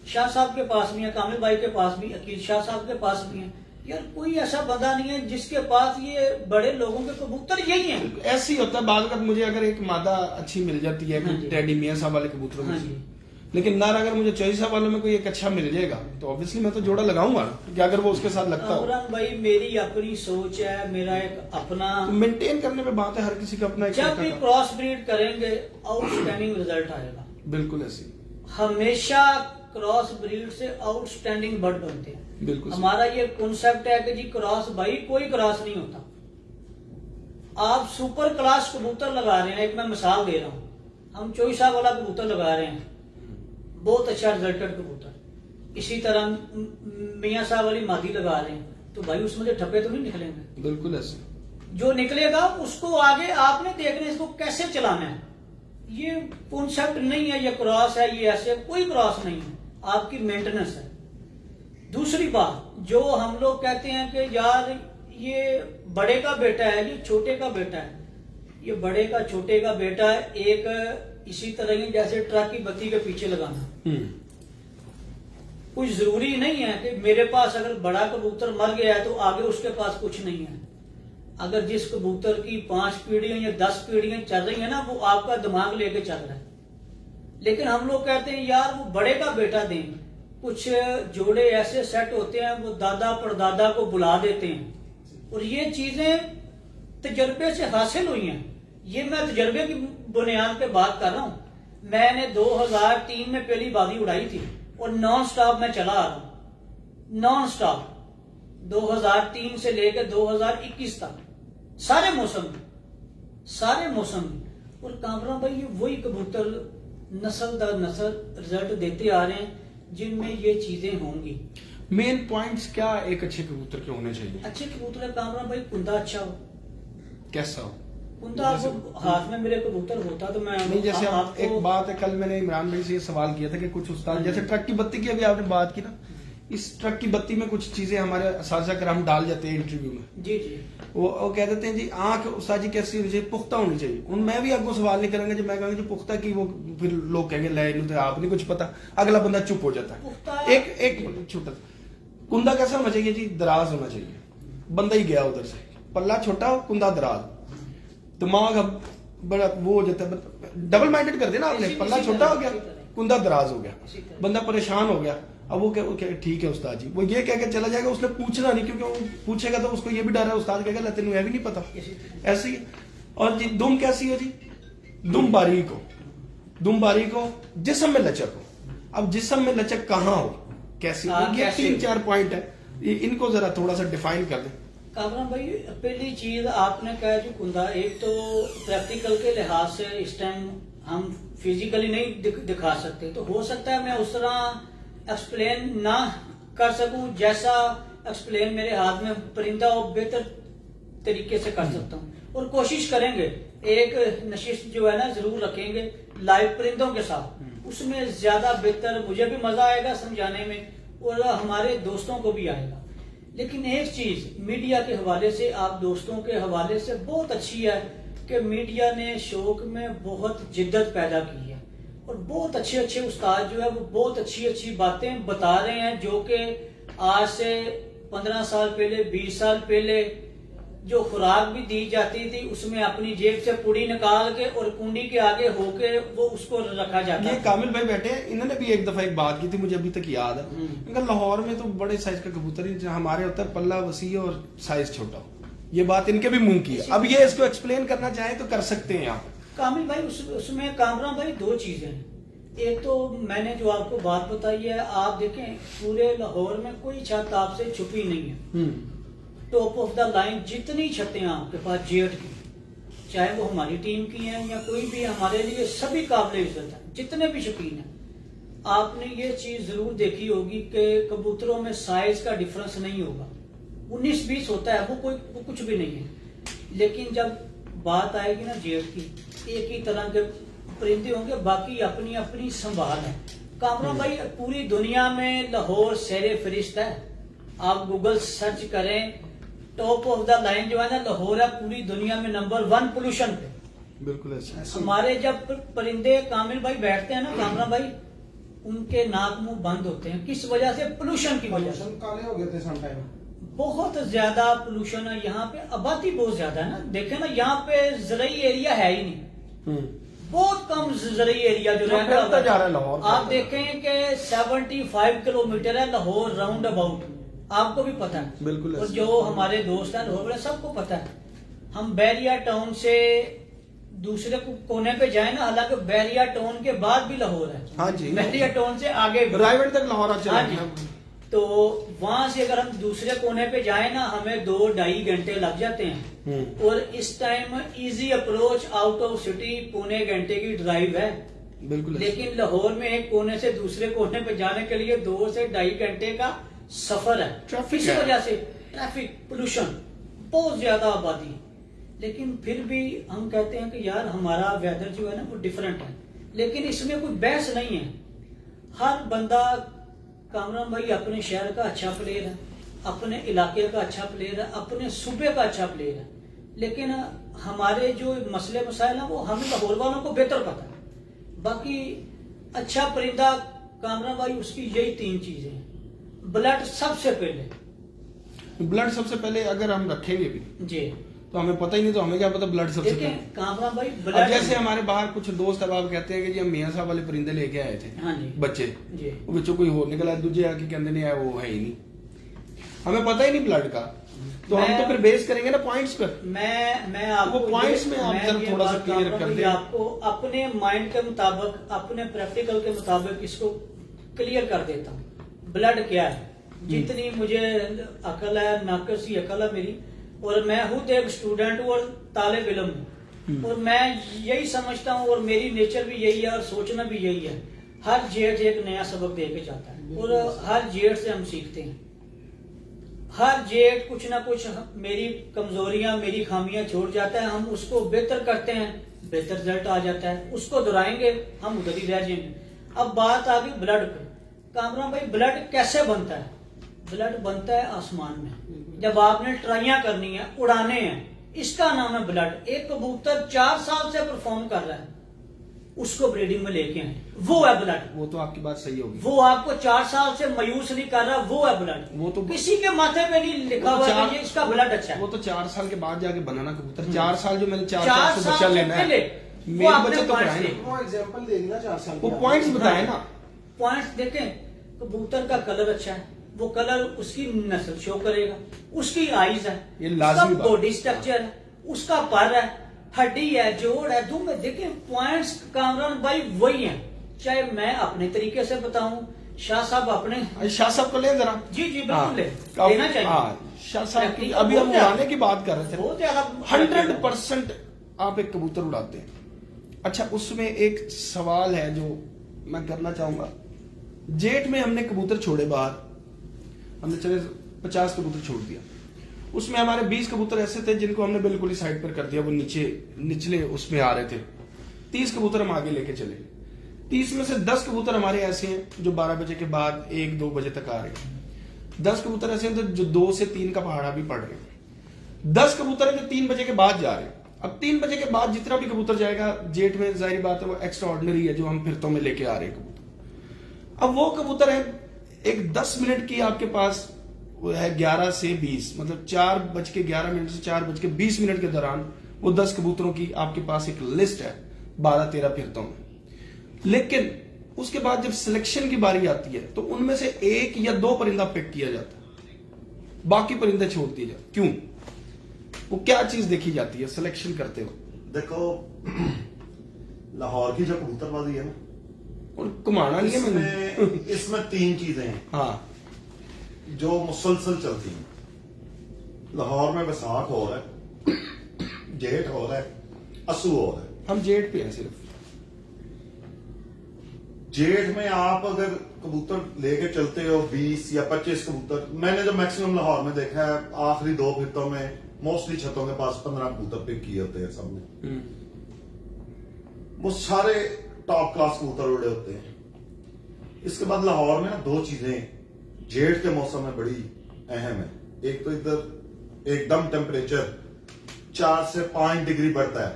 शाह साहब के पास भी है, कामिल भाई के पास भी, अकील शाह साहब के पास भी है। यार कोई ऐसा बंदा नहीं है जिसके पास ये बड़े लोगों के कबूतर यही हैं। ऐसे ही होता है बाद में, मुझे अगर एक मादा अच्छी मिल जाती है टेडी मियां साहब वाले कबूतरों में, लेकिन नार अगर मुझे चोई साहब वालों में कोई एक अच्छा मिल जाएगा तो ऑब्वियसली मैं तो जोड़ा लगाऊंगा कि अगर वो उसके साथ लगता हो। भाई मेरी अपनी सोच है, मेरा एक अपना मेंटेन करने पे बात है, हर किसी का अपना एक जब भी क्रॉस ब्रीड करेंगे आउटस्टैंडिंग रिजल्ट आएगा। बिल्कुल ऐसे हमेशा क्रॉस ब्रीड से आउटस्टैंडिंग बर्ड बनते हैं। बिल्कुल हमारा ये कॉन्सेप्ट है कि जी क्रॉस, भाई कोई क्रॉस नहीं होता। आप सुपर क्लास कबूतर लगा रहे हैं, एक मैं मिसाल दे रहा हूँ, हम चोई साहब वाला कबूतर लगा रहे हैं, बहुत अच्छा रिजल्टेड कबूतर। इसी तरह मियां साहब वाली मादी लगा रहे हैं, तो भाई उसमें से ठप्पे तो नहीं निकलेंगे। बिल्कुल ऐसे जो निकलेगा उसको आगे आपने देखना है, इसको कैसे चलाना है। ये कॉन्सेप्ट नहीं है, ये क्रॉस है, ये ऐसे, कोई क्रॉस नहीं है, आपकी मेंटेनेंस है। दूसरी बात, जो हम लोग कहते हैं कि यार ये बड़े का बेटा है, ये छोटे का बेटा है, ये बड़े का छोटे का बेटा है। एक इसी तरह ही जैसे ट्रक की बत्ती के पीछे लगाना, कुछ जरूरी नहीं है कि मेरे पास अगर बड़ा कबूतर मर गया है तो आगे उसके पास कुछ नहीं है। अगर जिस कबूतर की 5 पीढ़ियां या 10 पीढ़ियां चल रही है ना, वो आपका दिमाग लेके चल रहा है। लेकिन हम लोग कहते हैं यार वो बड़े का बेटा दें। कुछ जोड़े ऐसे सेट होते हैं, वो दादा परदादा को बुला देते हैं, और ये चीजें तजर्बे से हासिल हुई हैं। ये मैं तजर्बे की बुनियाद पे बात कर रहा हूं। मैंने 2003 में पहली बाजी उड़ाई थी और नॉन स्टॉप में चला आ रहा हूं, नॉन स्टॉप 2003 से लेकर 2021 तक, सारे मौसम में। और कामरान भाई ये वही कबूतर नस्ल दर नस्ल रिजल्ट देते आ रहे हैं जिनमें ये चीजें होंगी। मेन पॉइंट्स क्या एक अच्छे कबूतर के होने चाहिए? अच्छे कबूतर है कामरान भाई, कुंदा अच्छा हो। कैसा हो? कुंदा आपको हाथ में मेरे कबूतर होता तो मैं नहीं, जैसे आपको एक बात है, कल मैंने इमरान भाई से ये सवाल किया था कि कुछ उस्ताद, जैसे ट्रक की बत्ती की अभी आपने बात की ना, इस ट्रक की बत्ती में कुछ चीजें हमारे असातिज़ा कराम डाल जाते हैं इंटरव्यू में। जी वो कह देते हैं जी आंख उस्ताद जी कैसी होनी चाहिए, पुख्ता होनी चाहिए। उन मैं भी आपको सवाल नहीं करेंगे, जब मैं कहूँगा जो पुख्ता की, वो फिर लोग कहेंगे ले तो आप नहीं कुछ पता, अगला बंदा चुप हो जाता है। एक छोटा कुंदा कैसा होना चाहिए जी? दराज होना चाहिए, बंदा ही गया उधर से, पल्ला छोटा हो, कुंदा दराज, दिमाग अब बड़ा वो हो जाता है, डबल माइंडेड कर दिया ना आपने, पल्ला छोटा हो गया, कुंदा दराज हो गया, बंदा परेशान हो गया। अब वो क्या ठीक है उस्ताद जी, वो ये कह के चला जाएगा, उसने पूछना नहीं, क्योंकि वो पूछेगा तो उसको ये भी डर है, उस्ताद कहेगा तेन भी नहीं पता। ऐसे ही। और जी दुम कैसी हो जी? दुम बारीक हो, जिस्म में लचक हो। अब जिस्म में लचक कहाँ हो, कैसी हो, ये 3-4 पॉइंट है, इनको जरा थोड़ा सा डिफाइन कर दें। कामरान भाई पहली चीज आपने कहा जो कुंदा, एक तो प्रैक्टिकल के लिहाज से इस टाइम हम फिजिकली नहीं दिखा सकते, तो हो सकता है मैं उस तरह एक्सप्लेन ना कर सकूं जैसा एक्सप्लेन मेरे हाथ में परिंदा और बेहतर तरीके से कर सकता हूं। और कोशिश करेंगे, एक नशिश जो है ना जरूर रखेंगे लाइव परिंदों के साथ, उसमें ज्यादा बेहतर, मुझे भी मजा आएगा समझाने में اور ہمارے دوستوں کو بھی آئے گا. لیکن ایک چیز میڈیا کے حوالے سے, آپ دوستوں کے حوالے سے بہت اچھی ہے کہ میڈیا نے شوق میں بہت جدت پیدا کی ہے اور بہت اچھے اچھے استاد جو ہے وہ بہت اچھی اچھی باتیں بتا رہے ہیں, جو کہ آج سے 15 سال پہلے 20 سال پہلے جو خوراک بھی دی جاتی تھی اس میں اپنی جیب سے پوڑی نکال کے اور کنڈی کے آگے ہو کے وہ اس کو رکھا جاتا. یہ کامل بھائی بیٹھے ہیں, انہوں نے بھی ایک دفعہ ایک بات کی تھی, مجھے ابھی تک یاد ہے. ان کا لاہور میں تو بڑے سائز کا کبوتر ہی, ہمارے ہوتا ہے پلہ وسیع اور سائز چھوٹا ہو. یہ بات ان کے بھی منہ کی ہے. اب یہ اس کو ایکسپلین کرنا چاہیں تو کر سکتے ہیں آپ. کامل بھائی اس میں کامران بھائی دو چیزیں ہیں. ایک تو میں نے جو آپ کو بات بتائی ہے, آپ دیکھیں پورے لاہور میں کوئی چھت آپ سے چھپی نہیں ہے. ٹاپ آف دا لائن جتنی چھتیں آپ کے پاس جیٹ کی, چاہے وہ ہماری ٹیم کی ہیں یا کوئی بھی, ہمارے لیے سبھی قابل عزت ہیں جتنے بھی شوقین ہیں. آپ نے یہ چیز ضرور دیکھی ہوگی کہ کبوتروں میں سائز کا ڈفرنس نہیں ہوگا, 19-20 ہوتا ہے, وہ کچھ بھی نہیں ہے. لیکن جب بات آئے گی نا جیٹ کی, ایک ہی طرح کے پرندے ہوں گے, باقی اپنی اپنی سنبھال ہے. کامران بھائی پوری دنیا میں لاہور سیر فہرست ہے. آپ گوگل سرچ کریں, ٹاپ آف دا لائن جو ہے نا لاہور ہے پوری دنیا میں نمبر 1 پولوشن پہ. بالکل ایسا. ہمارے جب پرندے کامل بھائی بیٹھتے ہیں نا کامران بھائی, ان کے ناک منہ بند ہوتے ہیں. کس وجہ سے؟ پولوشن کی وجہ سے. کالے ہو گئے تھے سم ٹائم. بہت زیادہ پولوشن ہے یہاں پہ, آبادی بہت زیادہ ہے نا. دیکھیں نا یہاں پہ زرعی ایریا ہے ہی نہیں, بہت کم زرعی ایریا جو رہتا ہے. آپ دیکھیں کہ 75 کلومیٹر ہے لاہور راؤنڈ اباؤٹ, آپ کو بھی پتا ہے. بالکل. اور جو ہمارے دوست ہیں لاہور میں سب کو پتا ہے. ہم بیریا ٹاؤن سے دوسرے کونے پہ جائیں نا, حالانکہ بیریا ٹاؤن کے بعد بھی لاہور ہے. ہاں جی, بیریا ٹاؤن سے آگے رائیوڈ تک لاہور ہاں جی. تو وہاں سے اگر ہم دوسرے کونے پہ جائیں نا, ہمیں 2-2.5 گھنٹے لگ جاتے ہیں. اور اس time easy approach out of city 1.25 گھنٹے کی ڈرائیو ہے. بالکل. لیکن لاہور میں ایک کونے سے دوسرے کونے پہ جانے کے لیے 2 سے 2.5 گھنٹے کا سفر ہے. اسی وجہ سے ٹریفک, پولوشن, بہت زیادہ آبادی. لیکن پھر بھی ہم کہتے ہیں کہ یار ہمارا ویدر جو ہے نا وہ ڈیفرنٹ ہے. لیکن اس میں کوئی بحث نہیں ہے. ہر بندہ کامران بھائی اپنے شہر کا اچھا پلیئر ہے, اپنے علاقے کا اچھا پلیئر ہے, اپنے صوبے کا اچھا پلیئر ہے. لیکن ہمارے جو مسئلے مسائل ہیں وہ ہم لاہور والوں کو بہتر پتا ہے. باقی اچھا پرندہ کامران بھائی اس کی یہی 3 چیزیں ہیں. بلڈ سب سے پہلے, بلڈ سب سے پہلے اگر ہم رکھیں گے بھی جی تو ہمیں پتہ ہی نہیں, تو ہمیں کیا پتا بلڈ سب سے پہلے. کامران بھائی اب جیسے ہمارے باہر کچھ دوست احباب کہتے ہیں کہ جی ہم میاں صاحب والے پرندے لے کے آئے تھے, بچے, وہ بچوں کوئی اور نکلا, دوجے آ کے کہتے نہیں وہ ہے ہی نہیں, ہمیں پتہ ہی نہیں بلڈ کا. تو ہم تو پھر بیس کریں گے نا پوائنٹس پر. میں آپ کو پوائنٹس میں آپ ذرا تھوڑا سا کلیئر کر دیں. آپ کو اپنے مائنڈ کے مطابق, اپنے پریکٹیکل کے مطابق اس کو کلیئر کر دیتا ہوں. بلڈ کیا ہے, جتنی مجھے عقل ہے, ناقص ہی عقل ہے میری, اور میں خود ایک اسٹوڈنٹ ہوں اور طالب علم ہوں, اور میں یہی سمجھتا ہوں, اور میری نیچر بھی یہی ہے اور سوچنا بھی یہی ہے. ہر جیٹ ایک نیا سبق دے کے جاتا ہے, اور ہر جیٹ سے ہم سیکھتے ہیں. ہر جیٹ کچھ نہ کچھ میری کمزوریاں, میری خامیاں چھوڑ جاتا ہے. ہم اس کو بہتر کرتے ہیں, بہتر رزلٹ آ جاتا ہے. اس کو دہرائیں گے ہم ادھر ہی رہ جائیں گے. اب بات آ گئی بلڈ پہ. کامران بھائی بلڈ کیسے بنتا ہے؟ بلڈ بنتا ہے آسمان میں. جب آپ نے ٹرائیاں کرنی ہے, اڑانے ہیں, اس کا نام ہے بلڈ. ایک کبوتر 4 سال سے پرفارم کر رہا ہے, اس کو بریڈنگ میں لے کے آئیں, وہ ہے بلڈ. وہ تو آپ کی بات صحیح ہوگی. وہ آپ کو 4 سال سے مایوس نہیں کر رہا, وہ ہے بلڈ. وہ تو کسی کے ماتھے پہ نہیں لکھا ہوا ہے اس کا بلڈ اچھا ہے. وہ تو 4 سال کے بعد جا کے بنانا کبوتر. 4 سال جو میں نے 4 سال سے بچہ لینا ہے, وہ بچہ تو وہ ایگزامپل دے دینا 4 سال. وہ پوائنٹس بتائیں نا. پوائنٹس دیکھیں, کبوتر کا کلر اچھا ہے, وہ کلر اس کی نسل شو کرے گا. اس کی آئیز ہے, اس کا باڈی سٹرکچر ہے, اس کا پر ہے, ہڈی ہے, جوڑ ہے, دم ہے. دیکھیں پوائنٹس کامران بھائی وہی ہیں. چاہے میں اپنے طریقے سے بتاؤں, شاہ صاحب اپنے, شاہ صاحب کو لیں ذرا. جی جی بالکل لینا چاہیے. شاہ صاحب کی ابھی ہم اڑانے کی بات کر رہے تھے. بہت زیادہ 100% آپ ایک کبوتر اڑاتے ہیں. اچھا, اس میں ایک سوال ہے جو میں کرنا چاہوں گا. جیٹ میں ہم نے کبوتر چھوڑے باہر, ہم نے چلے 50 کبوتر چھوڑ دیا. اس میں ہمارے 20 کبوتر ایسے تھے جن کو ہم نے بالکل ہی سائڈ پر کر دیا, وہ نچلے اس میں آ رہے تھے. 30 کبوتر ہم آگے لے کے چلے. 30 में से 10 कबूतर हमारे ऐसे हैं जो 12 बजे के बाद 1-2 बजे तक आ रहे हैं। 10 कबूतर ऐसे हैं जो 2 से 3 का पहाड़ा भी पड़ रहे हैं। 10 कबूतर है जो 3 बजे के बाद जा रहे हैं। अब 3 बजे के बाद जितना भी कबूतर जाएगा जेठ में, जाहिर बात है वो एक्स्ट्रा ऑर्डिनरी है जो हम फिरतों में लेके आ रहे हैं कबूतर। अब वो कबूतर है एक 10 मिनट की आपके पास वो है 11 से 20, मतलब 4:11 से 4:20 के दौरान वो 10 कबूतरों की आपके पास एक लिस्ट है 12-13 फिरतों में। लेकिन उसके बाद जब सिलेक्शन की बारी आती है तो उनमें से 1 या 2 परिंदा पिक किया जाता है, बाकी परिंदे छोड़ दिए जाते। क्यों? वो क्या चीज देखी जाती है सिलेक्शन करते हो? देखो लाहौर की जो कबूतरबाजी है ना, और घुमाना नहीं है मैंने। इसमें 3 चीजें हैं हाँ, जो मुसलसल चलती हैं। लाहौर में बैसाख हो रहा है, जेठ हो रहा है, असू हो रहा है। हम जेठ पे हैं सिर्फ। जेठ में आप अगर कबूतर लेके चलते हो 20 या 25 कबूतर, मैंने जो मैक्सिमम लाहौर में देखा है आखिरी 2 फिरतों में मोस्टली छतों के पास 15 कबूतर पिक किए होते हैं सबने। वो सारे टॉप क्लास कबूतर उड़े होते हैं। इसके बाद लाहौर में ना 2 चीजें जेठ के मौसम में बड़ी अहम है। एक तो इधर एकदम टेम्परेचर 4 से 5 डिग्री बढ़ता है,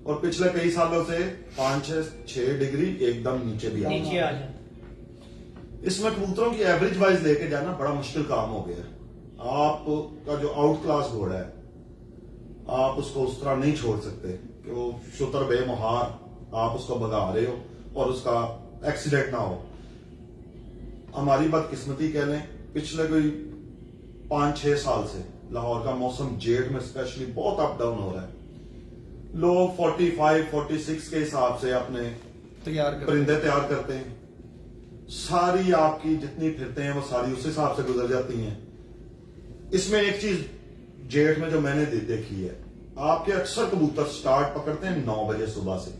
और पिछले कई सालों से 5-6 डिग्री एकदम नीचे भी नीचे आ आ जाए। इसमें कबूतरों की एवरेज वाइज लेके जाना बड़ा मुश्किल काम हो गया है। आपका जो आउट क्लास घोड़ा है, आप उसको उस तरह नहीं छोड़ सकते कि वो शुतर बेमुहार आप उसको भगा रहे हो और उसका एक्सीडेंट ना हो। हमारी बदकिस्मती कह लें, पिछले कोई 5-6 साल से लाहौर का मौसम जेठ में स्पेशली बहुत अप डाउन हो रहा है। लोग 45-46 के हिसाब से अपने परिंदे तैयार करते हैं। सारी आपकी जितनी फिरते हैं वो सारी उस हिसाब से गुजर जाती हैं। इसमें एक चीज जेठ में जो मैंने देखी है, आपके अक्सर कबूतर स्टार्ट पकड़ते हैं 9 बजे सुबह से।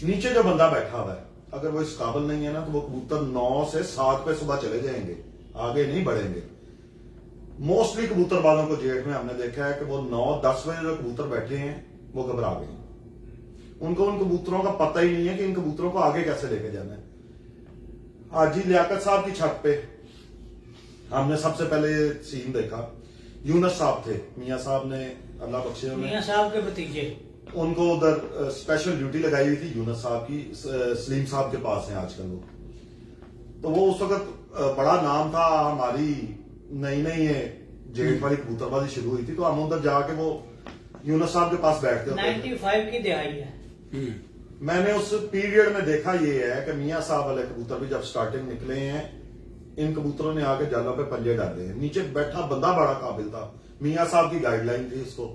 नीचे जो बंदा बैठा हुआ है, अगर वो इस काबिल नहीं है ना, तो वो कबूतर 9 से 7 पे सुबह चले जाएंगे, आगे नहीं बढ़ेंगे। मोस्टली कबूतरबाजों को जेठ में हमने देखा है कि वो 9-10 बजे जो कबूतर बैठे हैं वो घबरा गए। उनको उन कबूतरों का पता ही नहीं है कि इन कबूतरों को आगे कैसे लेके जाना है। हाजी लियाकत साहब की छत पे हमने सबसे पहले सीन देखा। यूनस साहब थे, मियां साहब ने अल्लाह बख्शे उन्हें, मियां साहब के भतीजे, उनको उधर स्पेशल ड्यूटी लगाई हुई थी यूनस साहब की। सलीम साहब के पास है आजकल वो, तो वो उस वक्त बड़ा नाम था। हमारी नई नई जेठ वाली कबूतरबाजी शुरू हुई थी, तो हम उधर जाके वो यूनस साहब के पास बैठते होते 95 की दिहाई है। मैंने उस पीरियड में देखा ये है कि मियां साहब वाले कबूतर भी जब स्टार्टिंग निकले हैं, इन कबूतरों ने आके जालों पे पंजे डाले हैं। नीचे बैठा बंदा बड़ा काबिल था, मियां साहब की गाइडलाइन थी इसको।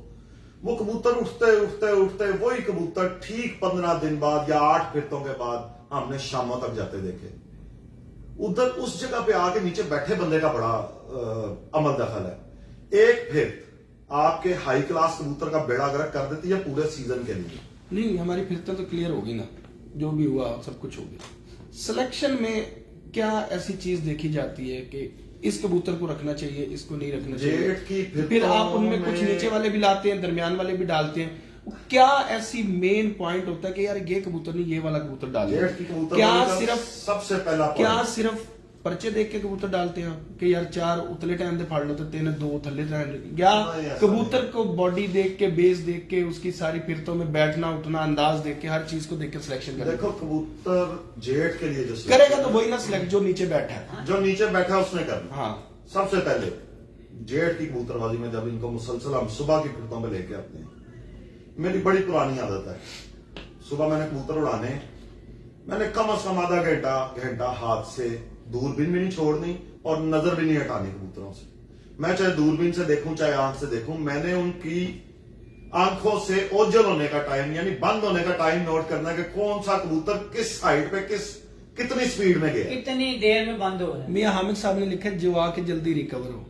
वो कबूतर उठते उठते उठते वही कबूतर ठीक 15 दिन बाद या 8 फिरतों के बाद हमने शामों तक जाते देखे। उधर उस जगह पे आके नीचे बैठे बंदे का बड़ा अमल दखल है। एक फिर आपके हाई क्लास कबूतर का बेड़ा गर्क कर देती है पूरे सीजन के लिए। नहीं, हमारी फिरते तो क्लियर होगी ना, जो भी हुआ सब कुछ हो गया। सिलेक्शन में क्या ऐसी चीज देखी जाती है कि इस कबूतर को रखना चाहिए, इसको नहीं रखना चाहिए? फिर आप उनमें कुछ नीचे वाले भी लाते हैं, दरमियान वाले भी डालते हैं। क्या ऐसी मेन पॉइंट होता है कि यार ये कबूतर नहीं, ये वाला कबूतर डाले? क्या सिर्फ सबसे पहला क्या सिर्फ पर्चे देख के कबूतर डालते हैं कि यार 4 उतले टाइम दे फाड़ लो तो 3-2 थल्ले टाइम, या कबूतर को बॉडी देख के, बेस देख के, उसकी सारी फिरतों में बैठना उठना अंदाज देख के, हर चीज को देख के सिलेक्शन करें? देखो कबूतर जेठ के लिए जो करेगा तो वही ना सिलेक्ट जो नीचे बैठा है। जो नीचे बैठा है उसने करना। हाँ, सबसे पहले जेठ की कबूतरबाजी में जब इनको मुसलसल हम सुबह की फिरतों में लेके आते हैं, मेरी बड़ी पुरानी आदत है, सुबह मैंने कबूतर उड़ाने, मैंने कम से कम आधा घंटा हाथ से दूरबीन भी नहीं छोड़नी और नजर भी नहीं हटानी कबूतरों से। मैं चाहे दूरबीन से देखूं चाहे आंख से देखूं, मैंने उनकी आंखों से ओझल होने का टाइम यानी बंद होने का टाइम नोट करना है कि कौन सा कबूतर किस हाइट पे कितनी स्पीड में गया, कितनी देर में बंद हो रहा है। मियां हामिद साहब ने लिखा जो आके जल्दी रिकवर हो।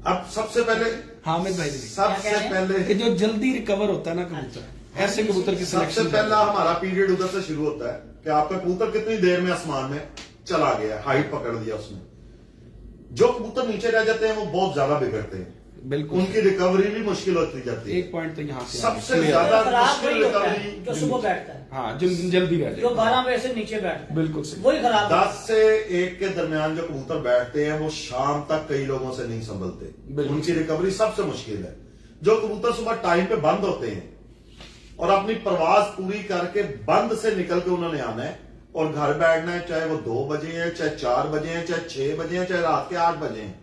अब सबसे पहले हामिद भाई सबसे पहले कि जो जल्दी रिकवर होता है ना कबूतर, ऐसे कबूतर की सबसे सिलेक्शन पहला हमारा पीरियड उधर से शुरू होता है कि आपका कबूतर कितनी देर में आसमान में चला गया, हाइट पकड़ लिया उसने। जो कबूतर नीचे रह जाते हैं वो बहुत ज्यादा बिगड़ते हैं। बिल्कुल। उनकी रिकवरी भी मुश्किल होती जाती है। एक पॉइंट तो यहाँ से सबसे clear। ज्यादा खराब मुश्किल वही होता है रिकवरी जो सुबह बैठता है, हाँ जो जल्दी बैठ जो जाए। 12 बजे से नीचे बैठता है, बिल्कुल सही। वही खराब होता 10 से 1 के दरमियान जो कबूतर बैठते हैं वो शाम तक कई लोगों से नहीं संभलते, बिल्कुल। उनकी रिकवरी सबसे मुश्किल है। जो कबूतर सुबह टाइम पे बंद होते हैं और अपनी प्रवास पूरी करके बंद से निकल के उन्होंने आना है और घर बैठना है, चाहे वो 2 बजे है, चाहे 4 बजे है, चाहे 6 बजे है, चाहे रात के 8 बजे हैं,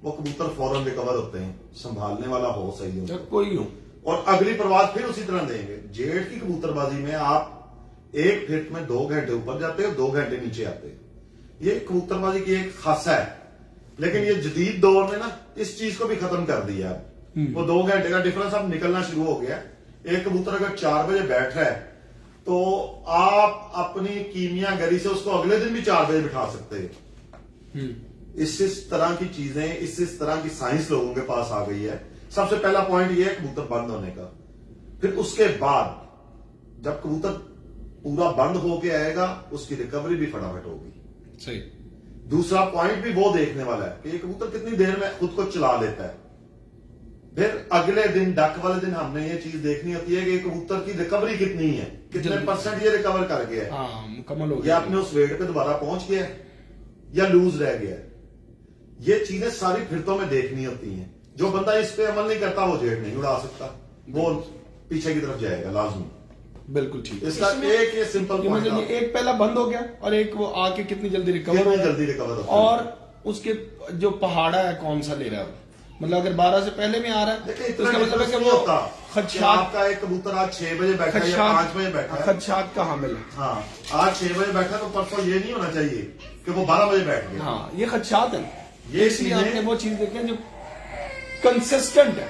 वो कबूतर फौरन रिकवर होते हैं, संभालने वाला हो सही हो चाहे कोई हो। और अगली प्रवास फिर उसी तरह देंगे। जेठ की कबूतरबाजी में आप एक फिरत में 2 घंटे ऊपर जाते हो, 2 घंटे नीचे आते हो। ये कबूतरबाजी की एक खासा है, लेकिन ये जदीद दौर में ना इस चीज को भी खत्म कर दिया है। वो 2 घंटे का डिफरेंस अब निकलना शुरू हो गया। एक कबूतर अगर 4 बजे बैठ रहा है तो आप अपनी कीमियागरी से उसको अगले दिन भी 4 बजे बिठा सकते हो। इस तरह की चीजें, इस तरह की साइंस लोगों के पास आ गई है। सबसे पहला पॉइंट ये है कबूतर बंद होने का। फिर उसके बाद जब कबूतर पूरा बंद होके आएगा उसकी रिकवरी भी फटाफट होगी। सही। दूसरा पॉइंट भी वो देखने वाला है कि ये कबूतर कितनी देर में खुद को चला लेता है। फिर अगले दिन डक वाले दिन हमने ये चीज देखनी होती है कि कबूतर की रिकवरी कितनी है, कितने परसेंट ये रिकवर कर गया है, हाँ मुकम्मल हो या गया। अपने उस वेट पे दोबारा पहुंच गया है या लूज रह गया है। ये चीजें सारी फिरतों में देखनी होती हैं। जो बंदा इस पे अमल नहीं करता वो जेट नहीं उड़ा सकता, वो पीछे की तरफ जाएगा लाजमी। बिल्कुल ठीक। इसका एक ये सिंपल कि मतलब ये एक पहला बंद हो गया और एक वो आके कितनी जल्दी रिकवर हो कितनी गया। जल्दी रिकवर होता है। और उसके जो पहाड़ा है कौन सा ले रहा है, मतलब अगर 12 से पहले में आ रहा है देखिए तो इतना इसका मतलब है डिफरेंस कि नहीं वो होता कि खदशात आपका एक कबूतर आज 6 बजे बैठा है या 5 बजे बैठा है। खदशात का हामिल है। हाँ, आज 6 बजे बैठा तो परसों ये नहीं होना चाहिए कि वो 12 बजे बैठ गया। हाँ ये खदशात है। ये इसलिए चीजें- आपने वो चीज देखी है जो कंसिस्टेंट है।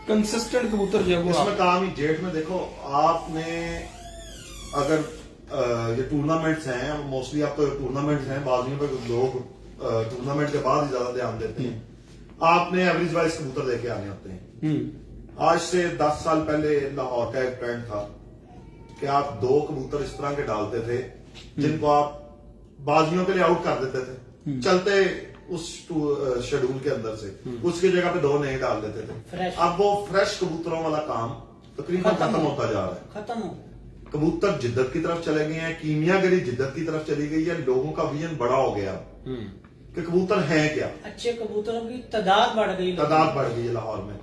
कंसिस्टेंट कबूतर जो है वो इसमें काम ही जेठ में देखो आपने अगर ये टूर्नामेंट्स हैं, मोस्टली आप तो टूर्नामेंट्स हैं, बाजियों पे लोग टूर्नामेंट के बाद ही ज्यादा ध्यान देते हैं। आपने एवरेज वाइज कबूतर देके आने होते हैं। आज से 10 साल पहले लाहौर का एक ट्रेंड था कि आप 2 कबूतर इस तरह के डालते थे जिनको आप बाजियों के लिए आउट कर देते थे, चलते उस शेड्यूल के अंदर से, उसकी जगह पे 2 नए डाल देते थे। फ्रेश। अब वो फ्रेश कबूतरों वाला काम तकरीबन खत्म होता जा रहा है। खत्म हो। कबूतर जिद्दत की तरफ चले गए हैं, कीमियागरी जिद्दत की तरफ चली गई है, लोगों का विजन बड़ा हो गया कि कबूतर है क्या, अच्छे कबूतरों की तादाद बढ़ गई, तादाद बढ़ गई है लाहौर में।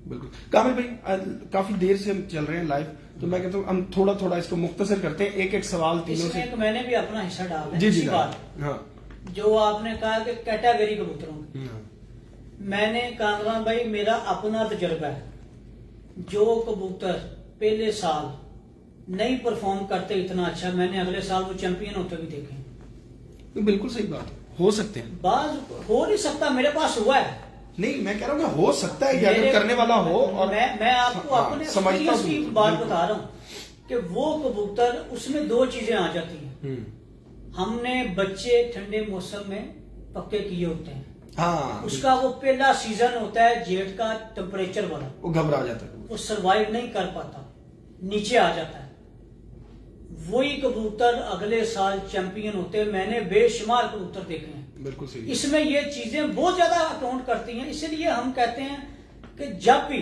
बिल्कुल। कामिल भाई काफी देर से हम चल रहे हैं लाइव, तो मैं कहता हूँ हम थोड़ा थोड़ा इसको मुख्तसर करते हैं, एक एक सवाल तीनों से। इसमें मैंने भी अपना हिस्सा डाला है। जी जी इसी बात हाँ जो आपने कहा कि कैटेगरी कबूतरों की, मैंने कामरान भाई मेरा अपना तजुर्बा है। जो कबूतर पहले साल नहीं परफॉर्म करते इतना अच्छा, मैंने अगले साल वो चैंपियन होते भी देखे। बिल्कुल सही बात, हो सकते हैं। बाज हो नहीं सकता, मेरे पास हुआ है। नहीं मैं कह रहा हूँ कि हो सकता है कि अगर मेरे- करने वाला हो। और मैं आपको हाँ, अपने समझता experience की हूँ। बात बिल्कुल। बता रहा हूँ कि वो कबूतर उसमें 2 चीजें आ जाती हैं। हमने बच्चे ठंडे मौसम में पक्के किए होते हैं, हाँ उसका वो पहला सीजन होता है जेठ का टेम्परेचर वाला, वो घबरा जाता है। वो सरवाइव नहीं कर पाता, नीचे आ जाता है। वही कबूतर अगले साल चैंपियन होते हैं। मैंने बेशुमार कबूतर देखे हैं। बिल्कुल सही। इसमें ये चीजें बहुत ज्यादा अकाउंट करती हैं। इसलिए हम कहते हैं कि जब भी,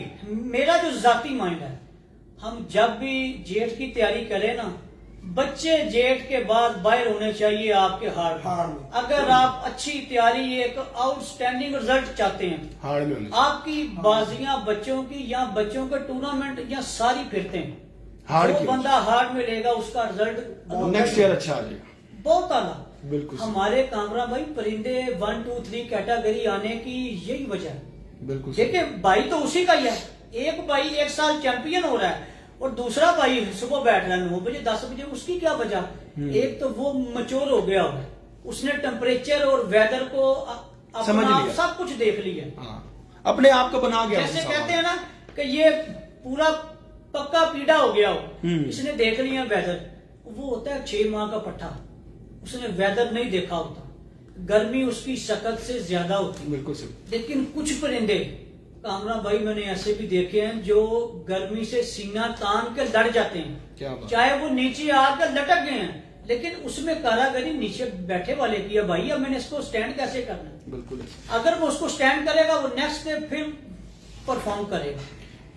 मेरा जो जाती माइंड है, हम जब भी जेठ की तैयारी करें ना, बच्चे जेठ के बाद बाहर होने चाहिए आपके हार्ड में। अगर आप अच्छी तैयारी, एक आउटस्टैंडिंग रिजल्ट चाहते हैं, हार्ड में होने आपकी बाजियां बच्चों की या बच्चों के टूर्नामेंट या सारी फिरते हैं, हार्ड जो की बंदा हार्ड में लेगा उसका रिजल्ट नेक्स्ट ईयर अच्छा आ जाएगा। बहुत आला। बिल्कुल सही। हमारे कामरा भाई परिंदे 1, 2, 3 कैटेगरी आने की यही वजह है। बिल्कुल सही। देखिए भाई तो उसी का ही है। एक भाई 1 साल चैंपियन हो रहा है और दूसरा भाई सुबह बैठ रहा है 9 बजे 10 बजे, उसकी क्या वजह? एक तो वो मैच्योर हो गया होगा, उसने टेम्परेचर और वेदर को समझ अपना लिया। सब कुछ देख लिया। हाँ, अपने आप को बना गया। जैसे उस कहते हिसाब हैं ना कि ये पूरा पक्का पीड़ा हो गया हो, हम्म। इसने देख लिया वेदर। वो होता है 6 माह का पट्टा, उसने वेदर नहीं देखा होता, गर्मी उसकी शकल से ज्यादा होती है। बिल्कुल सही। लेकिन कुछ परिंदे कामरा भाई मैंने ऐसे भी देखे हैं जो गर्मी से सीना तान के लड़ जाते हैं, क्या बात। चाहे वो नीचे आकर लटक गए हैं لیکن اس میں کاراگری نیچے بیٹھے والے کی ہے بھائی، اب میں نے اس کو سٹینڈ کیسے کرنا ہے؟ بالکل اگر وہ اس کو سٹینڈ کرے گا وہ نیکسٹ ڈے پھر پرفارم کرے گا.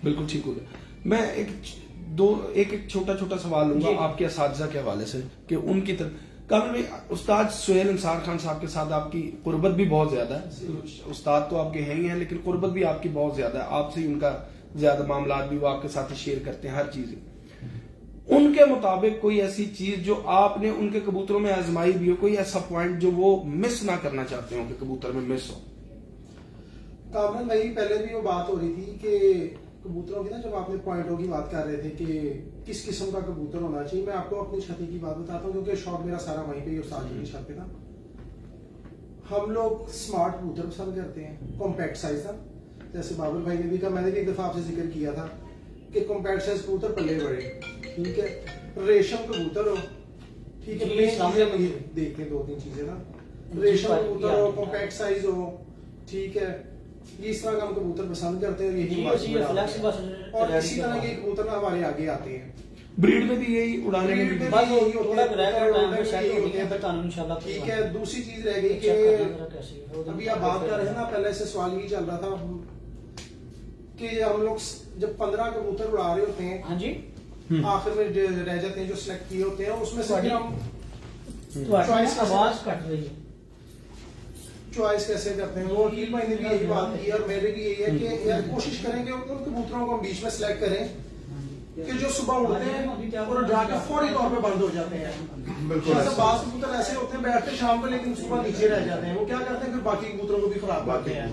بالکل ٹھیک ہوگا. میں ایک چھوٹا سوال لوں گا آپ کے اساتذہ کے حوالے سے کہ ان کی طرف کامل بھائی، استاد سہیل انصار خان صاحب کے ساتھ آپ کی قربت بھی بہت زیادہ ہے. استاد تو آپ کے ہیں ہی ہیں لیکن قربت بھی آپ کی بہت زیادہ ہے. آپ سے ان کا زیادہ معاملات بھی وہ آپ کے ساتھ شیئر کرتے ہیں ہر چیز. ان کے مطابق کوئی ایسی چیز جو آپ نے ان کے کبوتروں میں آزمائی بھی ہو، کوئی ایسا پوائنٹ جو وہ مس نہ کرنا چاہتے ہوں کہ کبوتر میں مس ہو؟ کامران بھائی پہلے بھی وہ بات ہو رہی تھی کہ کبوتروں کی نا، جب آپ نے پوائنٹوں کی بات کر رہے تھے کہ کس قسم کا کبوتر ہونا چاہیے، میں آپ کو اپنی چھتی کی بات بتاتا ہوں کیونکہ شوق میرا سارا وہیں پہ ہی استاد کی چھت پہ تھا. ہم لوگ اسمارٹ کبوتر پسند کرتے ہیں، کمپیکٹ سائز تھا. جیسے بابر بھائی نے بھی کہا، میں نے بھی ایک دفعہ آپ سے ذکر کیا تھا کہ کمپیکٹ سائز کبوتر پلے بڑے، ٹھیک ہے، ریشم کبوتر ہو، ٹھیک ہے، دیکھ لیں 2-3 چیزیں نا، ریشم کبوتر ہو، کمپیکٹ سائز ہو، ٹھیک ہے، یہ اس طرح کا ہم کبوتر پسند کرتے ہیں. یہی اور اسی طرح کے کبوتر ہمارے آگے آتے ہیں. بریڈ میں بھی یہی، اڑانے میں بھی ٹھیک ہے. دوسری چیز رہ گئی کہ ابھی آپ بات کر رہے ہیں نا، پہلے سے سوال یہ چل رہا تھا کہ ہم لوگ جب 15 کبوتر اڑا رہے ہوتے ہیں، ہاں جی، آخر میں رہ جاتے ہیں جو سلیکٹ کیے ہوتے ہیں، اس میں سے ہم آواز کٹ رہی ہے، چوائس کیسے کرتے ہیں. وہ وکیل بھائی نے بھی یہی بات کی اور میرے بھی یہی ہے کہ یار کوشش کریں کہ ان کبوتروں کو ہم بیچ میں سلیکٹ کریں کہ جو صبح اڑتے ہیں اور جا کے فوری طور پہ بند ہو جاتے ہیں. جیسے بعض کبوتر ایسے ہوتے ہیں بیٹھتے شام کو لیکن صبح نیچے رہ جاتے ہیں، وہ کیا کرتے ہیں پھر باقی کبوتروں کو بھی خراب کرتے ہیں.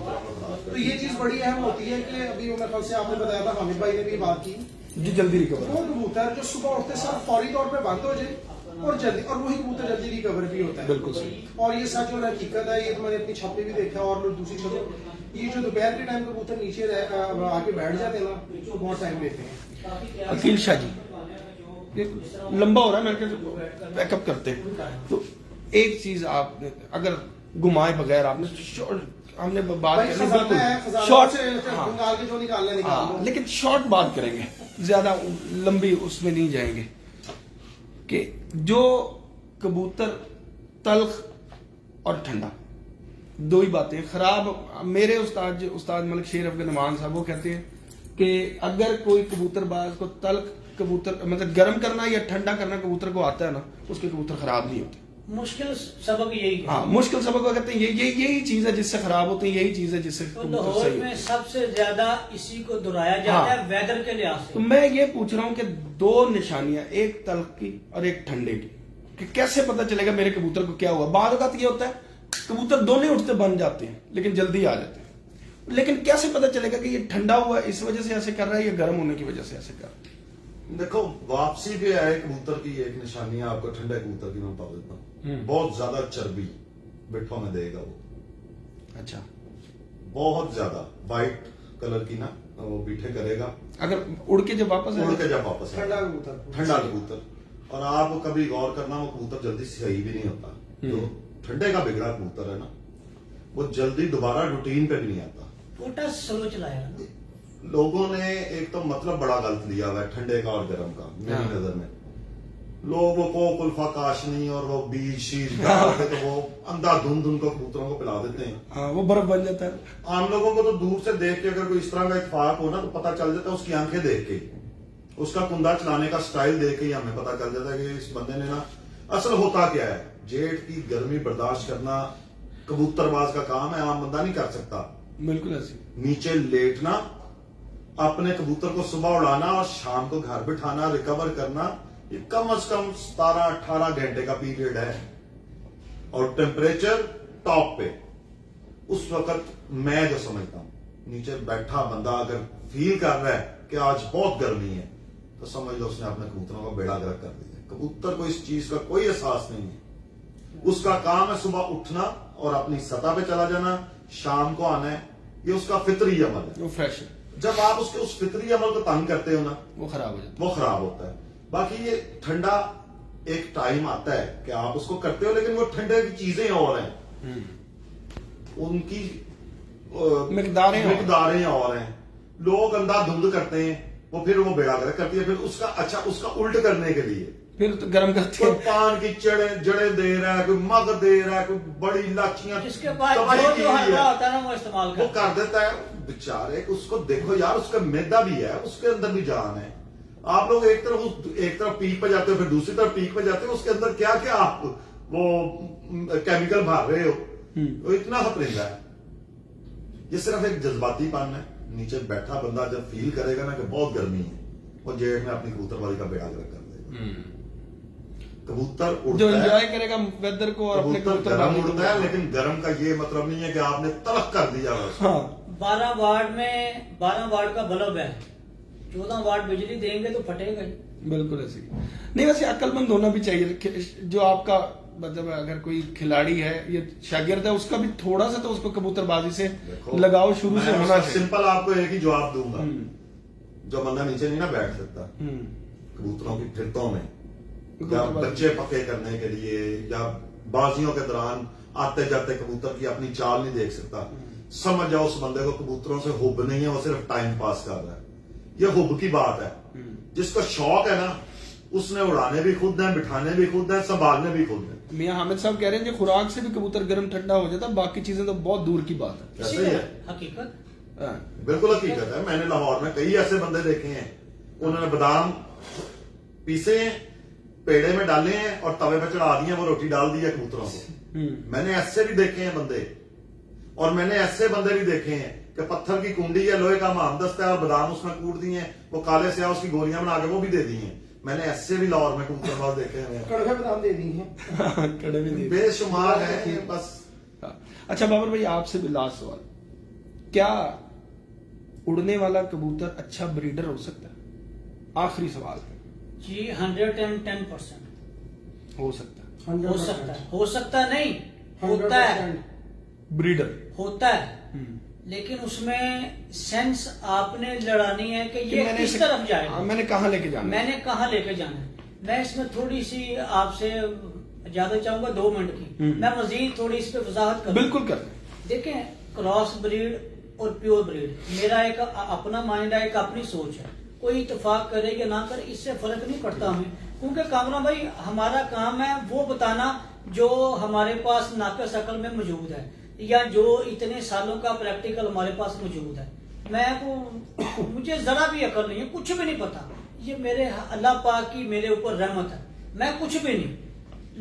تو یہ چیز بڑی اہم ہوتی ہے کہ ابھی میرے خیال سے آپ نے بتایا تھا، حامد بھائی نے بھی بات کی، جی جلدی ریکور. وہ کبوتر جو صبح اٹھتے سر فوری طور پہ بند ہو جائے اور جلدی، اور وہی کبوتر جلدی ریکور بھی ہوتا ہے. بالکل صحیح. اور یہ سچ اور حقیقت ہے، یہ تو میں نے اپنی چھت پہ بھی دیکھا اور دوسری چھت، یہ جو دوپہر کے ٹائم کبوتر نیچے آ کے بیٹھ جاتے ہیں نا، تو بہت ٹائم لیتے ہیں. عقیل شاہ جی، لمبا ہو رہا ہے، میں بیک اپ کرتے ہیں. تو ایک چیز آپ نے اگر گھمائے بغیر آپ نے، ہم نے بات شارٹ، لیکن شارٹ بات کریں گے، زیادہ لمبی اس میں نہیں جائیں گے، کہ جو کبوتر تلخ اور ٹھنڈا دو ہی باتیں خراب. میرے استاد ملک شیر افغان نعمان صاحب وہ کہتے ہیں کہ اگر کوئی کبوتر باز کو تلخ کبوتر مطلب گرم کرنا یا ٹھنڈا کرنا کبوتر کو آتا ہے نا، اس کے کبوتر خراب نہیں ہوتے. مشکل سبق یہی ہے. ہاں، مشکل سبق وہ کہتے ہیں یہی چیز ہے جس سے خراب ہوتے ہیں، یہی چیز ہے جس سے لاہور میں سب سے زیادہ اسی کو دہرایا جاتا ہے ویدر کے لحاظ سے. تو میں یہ پوچھ رہا ہوں کہ 2 نشانیاں، ایک تلخ کی اور ایک ٹھنڈے کی، کہ کیسے پتہ چلے گا میرے کبوتر کو کیا ہوا. بعض اوقات یہ ہوتا ہے کبوتر دونوں اٹھتے بن جاتے ہیں لیکن جلدی آ جاتے ہیں، لیکن کیسے پتہ چلے گا کہ یہ ٹھنڈا ہوا اس وجہ سے ایسے کر رہا ہے یا گرم ہونے کی وجہ سے ایسے کر رہا ہے؟ دیکھو، واپسی بھی آئے کبوتر کی ایک نشانی ہے آپ کو ٹھنڈے کبوتر کی میں بتا دیتا ہوں، بہت زیادہ چربی بٹھوں میں دے گا وہ. اچھا، بہت زیادہ وائٹ کلر کی نا وہ بیٹھے کرے گا اگر اڑ کے جب واپس ٹھنڈا کبوتر. ٹھنڈا کبوتر. اور آپ کبھی غور کرنا، وہ کبوتر جلدی صحیح بھی نہیں ہوتا. جو ٹھنڈے کا بگڑا کبوتر ہے نا، وہ جلدی دوبارہ روٹین پہ بھی نہیں آتا. کوٹا سلو چلایا. لوگوں نے ایک تو مطلب بڑا غلط لیا ہوا ہے ٹھنڈے کا اور گرم کا. میری نظر میں لوگ وہ کلفا کاشنی اور وہ بیج شیج ڈال کے تو وہ اندھا دھند کو کبوتروں کو پلا دیتے ہیں، وہ برف بن جاتا ہے. عام لوگوں کو تو دور سے دیکھ کے اگر کوئی اس طرح کا اتفاق ہو نا تو پتہ چل جاتا ہے، اس کی آنکھیں دیکھ کے، اس کا کندھا چلانے کا سٹائل دیکھ کے ہی ہمیں پتہ چل جاتا ہے کہ اس بندے نے نا اصل ہوتا کیا ہے. جیٹ کی گرمی برداشت کرنا کبوتر باز کا کام ہے، عام بندہ نہیں کر سکتا. بالکل ایسے نیچے لیٹنا، اپنے کبوتر کو صبح اڑانا اور شام کو گھر بٹھانا، ریکور کرنا، یہ کم از کم 17-18 گھنٹے کا پیریڈ ہے. اور ٹیمپریچر ٹاپ پہ اس وقت میں جو سمجھتا ہوں، نیچے بیٹھا بندہ اگر فیل کر رہا ہے کہ آج بہت گرمی ہے تو سمجھ لو اس نے اپنے کبوتروں کا بیڑا گرک کر دیا. کبوتر کو اس چیز کا کوئی احساس نہیں ہے. اس کا کام ہے صبح اٹھنا اور اپنی سطح پہ چلا جانا، شام کو آنا ہے. یہ اس کا فطری عمل ہے. وہ فریش ہے. جب آپ اس کے اس فطری عمل کو تنگ کرتے ہو نا، وہ خراب ہو جاتا ہے. وہ خراب ہوتا ہے. باقی یہ ٹھنڈا ایک ٹائم آتا ہے کہ آپ اس کو کرتے ہو، لیکن وہ ٹھنڈے کی چیزیں اور ہیں، ان کی مقداریں اور ہیں. لوگ اندھا دھند کرتے ہیں، وہ پھر وہ بیڑا گرک کرتی ہے. پھر اس کا الٹ کرنے کے لیے फिर तो गर्म करते कोई हैं। पान की जड़ें दे रहा है, कोई मग दे रहा है, कोई बड़ी इलाचियां जिसके पास तबाही जो की जो हुई हलवा है, होता है ना वो इस्तेमाल वो करता है। कर देता है बेचारे। उसको देखो यार, उसका मैदा भी है, उसके अंदर भी जान है। आप लोग एक तरफ पीक पे जाते हो, फिर दूसरी तरफ पीक पे जाते हो, उसके अंदर क्या क्या आप वो केमिकल भर रहे हो, वो इतना खतरनाक है। ये सिर्फ एक जज्बातीपन है। नीचे बैठा बंदा जब फील करेगा ना कि बहुत गर्मी है, वो जेठ में अपनी कबूतरबाजी का बेड़ा गर्क कर देगा। कबूतर जो उड़ता है, एंजॉय करेगा वेदर को और अपने कबूतर गर्म उड़ता है, लेकिन गर्म का ये मतलब नहीं है कि आपने तलख कर दिया बस। हाँ 12 वाट में 12 वाट का बल्ब है, 14 वाट बिजली देंगे तो फटेगा ही। बिल्कुल ऐसे ही। नहीं वैसे अक्लमंद होना भी चाहिए। जो आपका मतलब अगर कोई खिलाड़ी है या शागिर्द है, उसका भी थोड़ा सा तो उसको कबूतरबाजी से देखो, लगाव शुरू से मैं होना उसका चाहिए। सिंपल आपको एक ही जवाब दूंगा, जो बंदा नीचे नहीं ना बैठ सकता कबूतरों की फिरतों में, या कबूतरबाजी। बच्चे पक्के करने के लिए, या बाजियों के दौरान आते जाते कबूतर की अपनी चाल नहीं देख सकता, समझ जाओ उस बंदे को कबूतरों से हुब नहीं है, वो सिर्फ टाइम पास कर रहा है। ये हुब की बात है। जिसको शौक है ना, उसने उड़ाने भी खुद है, बिठाने भी खुद है, संभालने भी खुद है। मियां हामिद साहब कह रहे हैं कि खुराक से भी कबूतर गर्म ठंडा हो जाता है, बाकी चीजें तो बहुत दूर की बात है। ऐसे ही है, हकीकत। हाँ। बिल्कुल हकीकत है। मैंने लाहौर में कई ऐसे बंदे देखे हैं, उन्होंने बादाम पीसे हैं, पेड़े में डाले हैं और तवे पे चढ़ा दिए, वो रोटी डाल दी है कबूतरों को। मैंने ऐसे भी देखे हैं बंदे, और मैंने ऐसे बंदे भी देखे हैं कि पत्थर की कुंडी है, लोहे का मामदस्ता है और बादाम उसमें कूट दिए हैं, वो काले से उसकी गोलियां बना के वो भी दे दी हैं। मैंने ऐसे भी लाहौर में कबूतरबाज देखे हैं, कड़वे बादाम दे दी हैं। कड़े भी नहीं। बेशुमार है बस। हाँ। अच्छा बाबर भाई, आपसे भी लास्ट सवाल, क्या उड़ने वाला कबूतर अच्छा ब्रीडर हो सकता है? आखिरी सवाल जी 110% हो सकता है। 100% हो सकता है, हो सकता नहीं, होता है, 100%। ब्रीडर होता है, लेकिन उसमें सेंस आपने लड़ानी है कि ये किस तरफ जाएगा, मैंने कहाँ लेके जाना है? मैंने कहाँ लेके जाना है। मैं इसमें थोड़ी सी आपसे ज्यादा चाहूंगा 2 मिनट की, मैं मजीद थोड़ी इस पे वजाहत करूं। बिल्कुल कर। देखें, क्रॉस ब्रीड और प्योर ब्रीड, मेरा एक अपना माइंड है, एक अपनी सोच है। कोई इतफाक करे या ना करे, इससे फर्क नहीं पड़ता हमें, क्योंकि कामरान भाई हमारा काम है वो बताना जो हमारे पास नाक़िस अकल में मौजूद है, या जो इतने सालों का प्रैक्टिकल हमारे पास मौजूद है। मुझे जरा भी अकल नहीं है, कुछ भी नहीं पता। ये मेरे अल्लाह पाक की मेरे ऊपर रहमत है, मैं कुछ भी नहीं।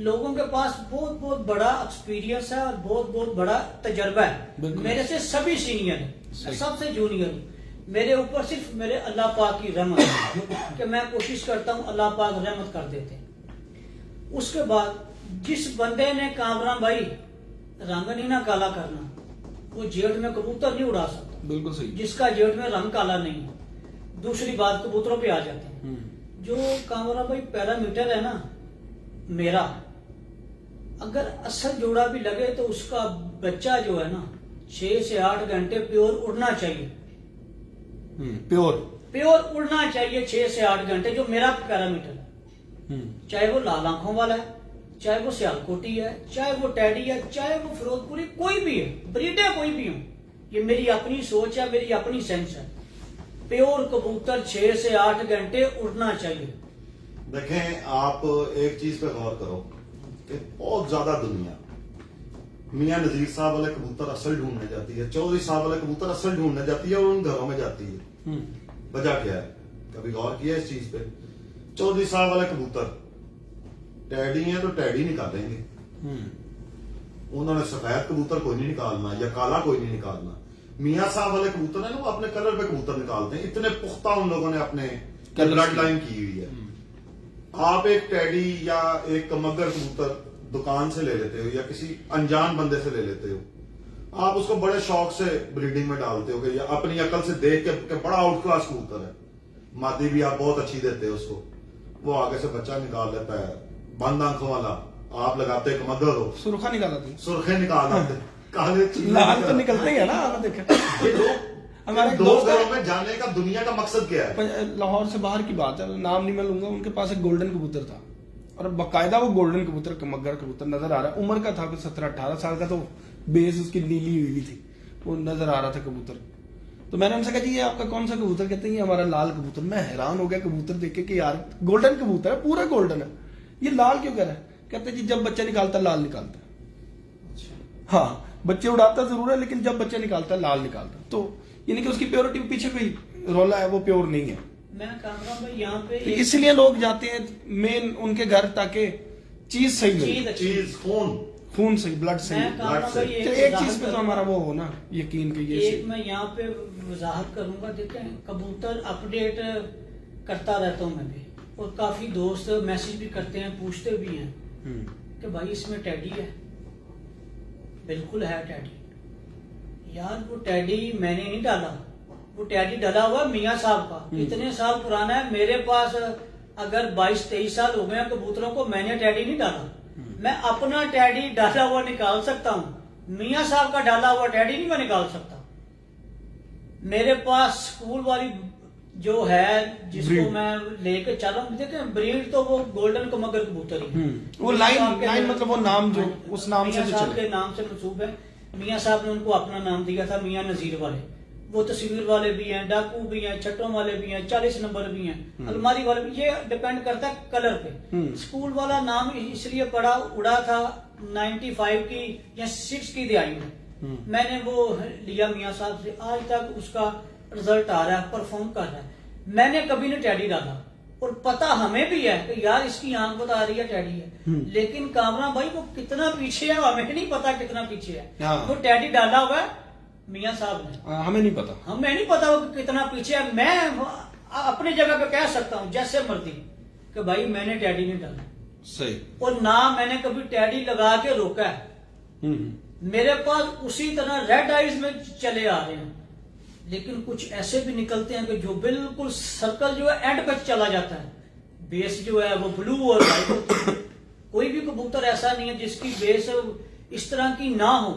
लोगों के पास बहुत बहुत बड़ा एक्सपीरियंस है और बहुत बहुत बड़ा तजर्बा है। मेरे से सभी सीनियर है, सबसे जूनियर हूँ। मेरे ऊपर सिर्फ मेरे अल्लाह पाक की रहमत है कि मैं कोशिश करता हूँ, अल्लाह पाक रहमत कर देते हैं। उसके बाद जिस बंदे ने कामरान भाई रंग नहीं ना काला करना, वो जेठ में कबूतर नहीं उड़ा सकता। बिल्कुल सही। जिसका जेठ में रंग काला नहीं है। दूसरी बात, कबूतरों पे आ जाते हैं। जो कामरान भाई पैरामीटर है ना मेरा, अगर असल जोड़ा भी लगे तो उसका बच्चा जो है ना 6 से 8 घंटे प्योर उड़ना चाहिए। प्योर उड़ना चाहिए 6 से 8 घंटे, जो मेरा पैरामीटर है। चाहे वो लाल आंखों वाला है, चाहे वो सियालकोटी है, चाहे वो टैडी है, चाहे वो फिरोजपुरी, कोई भी है, ब्रीडे कोई भी हो। ये मेरी अपनी सोच है, मेरी अपनी सेंस है। प्योर कबूतर 6 से 8 घंटे उड़ना चाहिए। देखें, आप एक चीज पे गौर करो कि बहुत ज्यादा दुनिया मियां नजीर साहब वाले कबूतर असल ढूंढने जाती है, चौधरी साहब वाले कबूतर असल ढूंढने जाती है और उन घरों में जाती है। वजह क्या है? कभी गौर किया इस चीज पे? चौधरी साहब वाले कबूतर टैडी हैं तो टैडी निकालेंगे, उन्होंने सफेद कबूतर कोई नहीं निकालना या काला कोई नहीं निकालना। मियां साहब वाले कबूतर है ना, वो अपने कलर पे कबूतर निकालते हैं। इतने पुख्ता उन लोगों ने अपने ब्लड लाइन की हुई है। आप एक टैडी या एक कमगर कबूतर दुकान से ले लेते हो या किसी अनजान बंदे से ले लेते हो, आप उसको बड़े शौक से ब्रीडिंग में डालते हो या अपनी अकल से देख के बड़ा आउट क्लास कबूतर है, मादी भी आप बहुत अच्छी देते हो उसको, वो आगे से बच्चा निकाल लेता है बंद आंखों वाला, आप लगाते कमगर हो, सुर्खा निकाला तुम, सुर्खे निकाल आते, काले लाल तो निकलते ही है ना। देखे हमारे दो घरों में जाने का दुनिया का मकसद क्या है? लाहौर से बाहर की बात है, नाम नहीं मैं लूंगा, उनके पास एक गोल्डन कबूतर था और बाकायदा वो गोल्डन कबूतर मगर कबूतर नजर आ रहा है। उम्र का था कोई 17-18 साल का, तो बेस उसकी नीली हुई थी, वो नजर आ रहा था कबूतर। तो मैंने उनसे कहा जी ये आपका कौन सा कबूतर? कहते हैं ये हमारा लाल कबूतर। मैं हैरान हो गया कबूतर देख के कि यार गोल्डन कबूतर है, पूरा गोल्डन है। ये लाल क्यों कह रहा है? कहते जी जब बच्चा निकालता लाल निकालता है। हाँ, बच्चे उड़ाता जरूर है लेकिन जब बच्चा निकालता है लाल निकालता है। तो यानी कि उसकी प्योरिटी के पीछे कोई रोला है, वो प्योर नहीं है। मैं कह रहा हूँ यहाँ पे तो इसलिए लोग जाते हैं मेन उनके घर ताकि चीज सही मिले, चीज खून सही, ब्लड सही। मैं कह रहा हूँ भाई तो एक चीज पे तो हमारा वो हो ना यकीन कि ये एक मैं यहाँ पे वजाहत करूंगा। देखें, कबूतर अपडेट करता रहता हूँ मैं भी, और काफी दोस्त मैसेज भी करते हैं, पूछते भी हैं कि भाई इसमें टैडी है। बिल्कुल है टैडी। यार वो टैडी मैंने नहीं डाला, वो टैडी डाला हुआ मियाँ साहब का, इतने साल पुराना है। मेरे पास अगर 22-23 साल हो गए हैं कबूतरों को, मैंने टैडी नहीं डाला। मैं अपना टैडी डाला हुआ निकाल सकता हूँ, मियाँ साहब का डाला हुआ टैडी नहीं मैं निकाल सकता। मेरे पास स्कूल वाली जो है जिसको Breed. मैं लेके चला हूँ, देखें ब्रीड तो वो गोल्डन कमगर कबूतर ही है। वो मियाँ लाइन साहब के लाइन मतलब वो नाम जो उस नाम से मियाँ जो साहब चले। के नाम से मंसूब है। मियाँ साहब ने उनको अपना नाम दिया था मियाँ नजीर वाले। वो तस्वीर वाले भी हैं, डाकू भी हैं, छठों वाले भी हैं, 40 नंबर भी हैं, अलमारी वाले भी। ये डिपेंड करता है कलर पे। स्कूल वाला नाम इसलिए पड़ा उड़ा था 95 की या 6 की दिहाई में। मैंने वो लिया मियाँ साहब से, आज तक उसका रिजल्ट आ रहा है, परफॉर्म कर रहा है। मैंने कभी नहीं टैडी डाला, और पता हमें भी है कि यार इसकी आंख बता रही है टैडी है, लेकिन कामरा भाई वो कितना पीछे है हमें नहीं पता कितना पीछे है। वो टैडी डाला हुआ है मियाँ साहब ने, हमें नहीं पता, हमें नहीं पता वो कितना पीछे है। मैं अपनी जगह पे कह सकता हूँ जैसे मर्जी कि भाई मैंने टैडी नहीं डाला सही। और ना मैंने कभी टैडी लगा के रोका है। मेरे पास उसी तरह रेड आइज में चले आ रहे हैं, लेकिन कुछ ऐसे भी निकलते हैं कि जो बिल्कुल सर्कल जो है एंड पे चला जाता है। बेस जो है वो ब्लू और व्हाइट। कोई भी कबूतर ऐसा नहीं है जिसकी बेस इस तरह की ना हो,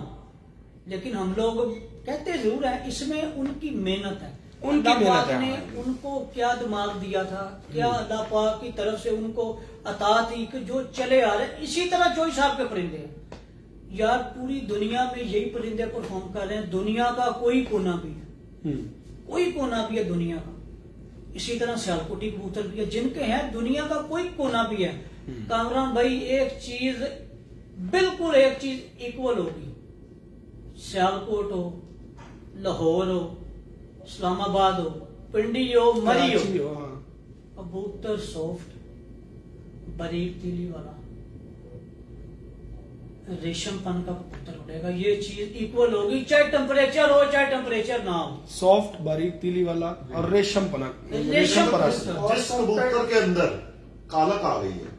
लेकिन हम लोग कहते जरूर है इसमें उनकी मेहनत है। उनकी अल्लाह मेहनत पाक है। ने उनको क्या दिमाग दिया था, क्या अल्लाह पाक की तरफ से उनको अता थी कि जो चले आ रहे हैं। इसी तरह जो हिसाब के परिंदे हैं यार, पूरी दुनिया में यही परिंदे परफॉर्म कर रहे हैं। दुनिया का कोई कोना भी है, कोई कोना भी है दुनिया का। इसी तरह सियालकोटी कबूतर भी है जिनके हैं दुनिया का कोई कोना भी है। कामरान भाई एक चीज बिल्कुल एक चीज इक्वल होगी, सियालकोट हो, लाहौर हो, इस्लामाबाद हो, पिंडी हो, मरी हो, कबूतर सॉफ्ट, बारीक तीली वाला, रेशमपन का कबूतर उड़ेगा। ये चीज इक्वल होगी चाहे टेम्परेचर हो चाहे टेम्परेचर ना हो। सॉफ्ट बारीक तीली वाला और रेशम पना, रेशम पना। जिस कबूतर के अंदर कालक आ गई है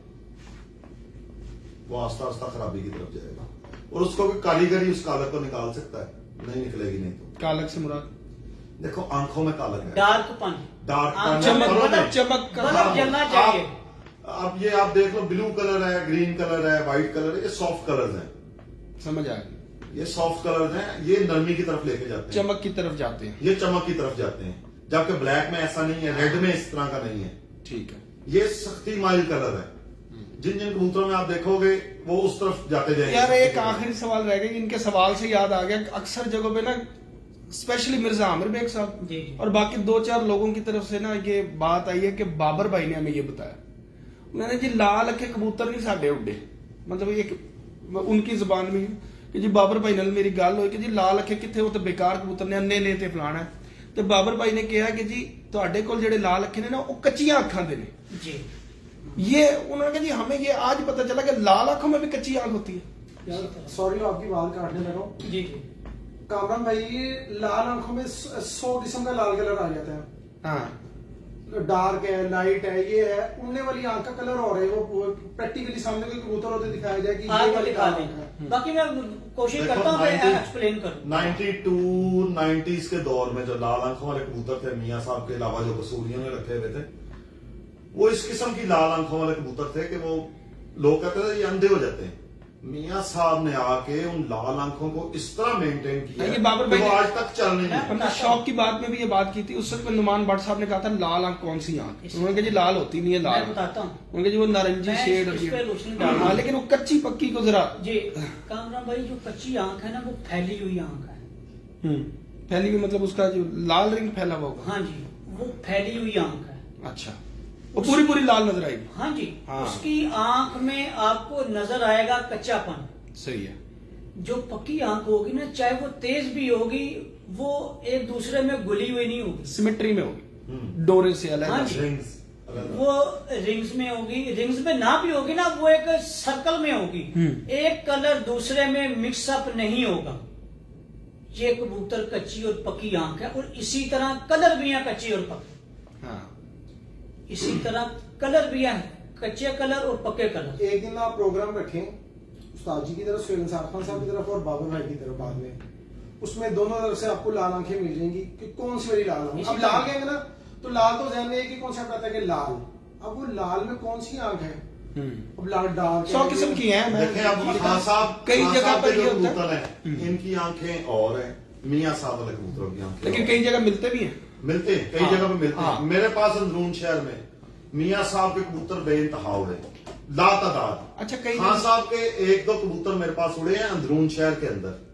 वो आस्ता आस्ता खराबी की तरफ जाएगा, और उसको भी कारीगरी उस कालक को निकाल सकता है, नहीं निकलेगी नहीं तो। कालक से मुराद देखो आंखों में कालक है, डार्कपन, डार्क चमक बल्ब जलना चाहिए। अब ये आप देख लो, ब्लू कलर है, ग्रीन कलर है, व्हाइट कलर है, ये सॉफ्ट कलर्स हैं। समझ आ गई। ये सॉफ्ट कलर्स हैं, ये नरमी की तरफ लेके जाते हैं, चमक की तरफ जाते हैं। ये चमक की तरफ जाते हैं, जबकि ब्लैक में ऐसा नहीं है, रेड में इस तरह का नहीं है। ठीक है। ये सख्ती माइल कलर है। जिन जिन कबूतरों में आप देखोगे वो उस तरफ जाते जाएंगे। यार एक आखिरी सवाल रह गया, इनके सवाल से याद आ गया, अक्सर जगहों पे ना स्पेशली मिर्जा आमिर बेग साहब जी, जी। और बाकी 2-4 लोगों की तरफ से ना ये बात आई है कि बाबर भाई ने हमें ये बताया, उन्होंने जी लाल अखे कबूतर नहीं साडे उड्डे, मतलब एक उनकी जुबान में कि जी बाबर भाई नाल मेरी गल हुई कि जी लाल अखे किथे, वो तो बेकार कबूतर ने, अन्ने ने ते फलाना है। तो बाबर भाई ने कहा कि जी तुहाडे कोल जेडे लाल अखे ने ना वो कच्चियां अखां दे ने जी। ये उन्होंने कहा जी हमें ये आज पता चला कि लाल आंखों में भी कच्ची आंख होती है। यार सॉरी आपकी बात काटने लगा हूँ। जी जी। कामरान भाई लाल आंखों में 100 किस्म का लाल कलर आ जाता है। हाँ डार्क है, लाइट है, ये है, उड़ने वाली आंख का कलर और है। वो प्रैक्टिकली सामने कोई कबूतर होते दिखाया जाए कि ये आगे वाली दिखा लाल दें। आंख है। बाकी मैं कोशिश देखो, करता हूँ 90 एक्सप्लेन करूँ। 92-90s के दौर में जो लाल आंखों वाले कबूतर थे, मियाँ साहब के अलावा जो कसूरियों ने रखे हुए थे, वो इस किस्म की लाल आंखों वाले कबूतर थे कि वो लोग कहते थे ये अंधे हो जाते हैं। मियाँ साहब ने आके उन लाल आंखों को इस तरह मेंटेन किया ये बाबर कि भाई वो ने- आज तक चल नहीं है। हमने शौक की बात में भी ये बात की थी, उस वक्त नुमान भट्ट साहब ने कहा था लाल आंख कौन सी आंख, उन्होंने कहा जी लाल होती नहीं है लाल, मैं बताता हूँ। उन्होंने कहा जी वो नारंगी मैं शेड इस पे रोशनी डाल हाँ, लेकिन वो कच्ची पक्की को जरा जी। कामरान भाई जो कच्ची आंख है ना वो फैली हुई आंख है। फैली हुई, मतलब उसका जो लाल रिंग फैला हुआ होगा। हाँ जी, वो फैली हुई आंख है। अच्छा। वो पूरी पूरी लाल नजर आएगी। हाँ जी, हाँ। उसकी आंख में आपको नजर आएगा कच्चापन। सही है। जो पक्की आंख होगी ना, चाहे वो तेज भी होगी, वो एक दूसरे में घुली हुई नहीं होगी, सिमेट्री में होगी, डोरे से अलग। हाँ जी। रिंग्स वो रिंग्स में होगी, रिंग्स में ना भी होगी ना, वो एक सर्कल में होगी, एक कलर दूसरे में मिक्सअप नहीं होगा। ये कबूतर कच्ची और पक्की आंख है, और इसी तरह कलर भी है कच्ची और पक्की। हाँ। इसी तरह कलर भी है, कच्चे कलर और पक्के कलर। एक दिन आप प्रोग्राम रखें उस्ताद जी की तरफ, सुहेल निसार खान साहब की तरफ और बाबर भाई की तरफ बाद में, उसमें दोनों तरफ से आपको लाल आंखें मिल जाएंगी कि कौन सी वाली लाल आंख। अब लाल कहेंगे ना तो लाल तो ध्यान में एक ही कॉन्सेप्ट आता है कि लाल, अब वो लाल में कौन सी आंख है, अब लाल डार्क 100 किस्म की हैं। देखें, अब खान साहब कई खान जगह साहब पर के ये जो होता है। कबूतर हैं, इनकी आंखें और है, मियां साहब वाले कबूतरों की आंखें लेकिन और कई जगह मिलते भी हैं। मिलते हैं, कई हाँ, जगह पे मिलते हाँ। हैं। मेरे पास अंदरून शहर में मियां साहब के कबूतर बेइंतहा उड़े, लातादाद। अच्छा, कई खान साहब के 1-2 कबूतर मेरे पास उड़े हैं अंदरून शहर के अंदर।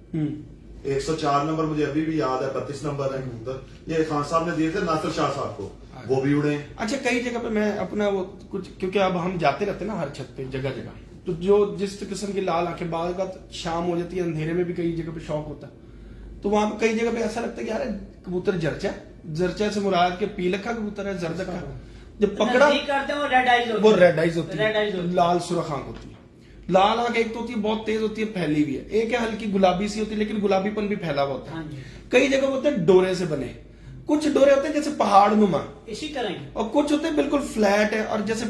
104 नंबर मुझे अभी भी याद है, 32 नंबर है कबूतर, ये खान साहब ने दिए थे नासिर शाह साहब को, वो भी उड़े हैं। अच्छा, कई जगह पे मैं अपना वो कुछ, क्योंकि अब हम जाते रहते हैं ना हर छत पे जगह जगह, तो जो जिस किस्म की लाल आंखें, बाद का शाम हो जाती है, अंधेरे में भी कई जगह पे शौक होता है, तो वहां पे कई जगह पे ऐसा लगता है कि यार कबूतर जरचा से मुराद के पीलक का कबूतर है, जर्द का। जब पकड़ा नजदीक करते हैं वो रेड आइज होती वो है। रेड आइज होती रेड आइज है, होती है। लाल सुरख आंख होती है। लाल आंख एक तो होती है बहुत तेज होती है, फैली हुई है, एक है हल्की गुलाबी सी होती है, लेकिन गुलाबीपन भी फैला हुआ होता है। हाँ जी। कई जगह होते हैं डोरे से बने, कुछ डोरे होते हैं जैसे पहाड़ नुमा, इसी तरह ही और कुछ होते हैं बिल्कुल फ्लैट है, और जैसे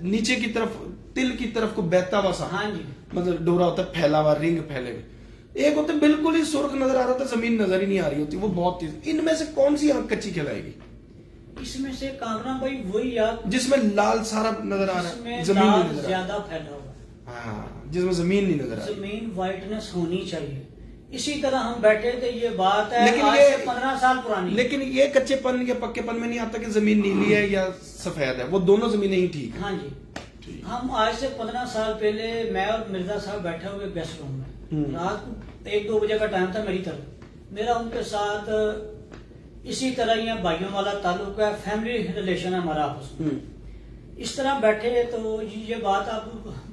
नीचे की तरफ तिल की तरफ को बहता हुआ सा, हाँ जी। मतलब डोरा होता है फैला हुआ, रिंग फैले हुए। एक होते हैं बिल्कुल ही सुर्ख नजर आ रहा था, जमीन नजर ही नहीं आ रही होती, वो बहुत तेज। इनमें से कौन सी आंख कच्ची खिलाएगी? इसमें से कामरा भाई वही आंख जिसमें लाल सारा नजर आ रहा है, जिसमें जमीन नहीं लाल नजर आ रहा। ज्यादा फैला हुआ है, हाँ, जिसमें जमीन नहीं नजर आ रही। जमीन वाइटनेस होनी चाहिए। इसी तरह हम बैठे थे, ये बात है लेकिन आज ये- से 15 साल पुरानी। लेकिन ये कच्चेपन या पक्केपन में नहीं आता कि जमीन नीली है या सफेद है, वो दोनों जमीनें ही ठीक है। हाँ जी। हम आज से 15 साल पहले मैं और मिर्जा साहब बैठे हुए गेस्ट रूम में, रात को 1-2 बजे का टाइम था मेरी तरफ, मेरा उनके साथ इसी तरह ही भाइयों वाला ताल्लुक है, फैमिली रिलेशन है हमारा आपस में। इस तरह बैठे तो ये बात आप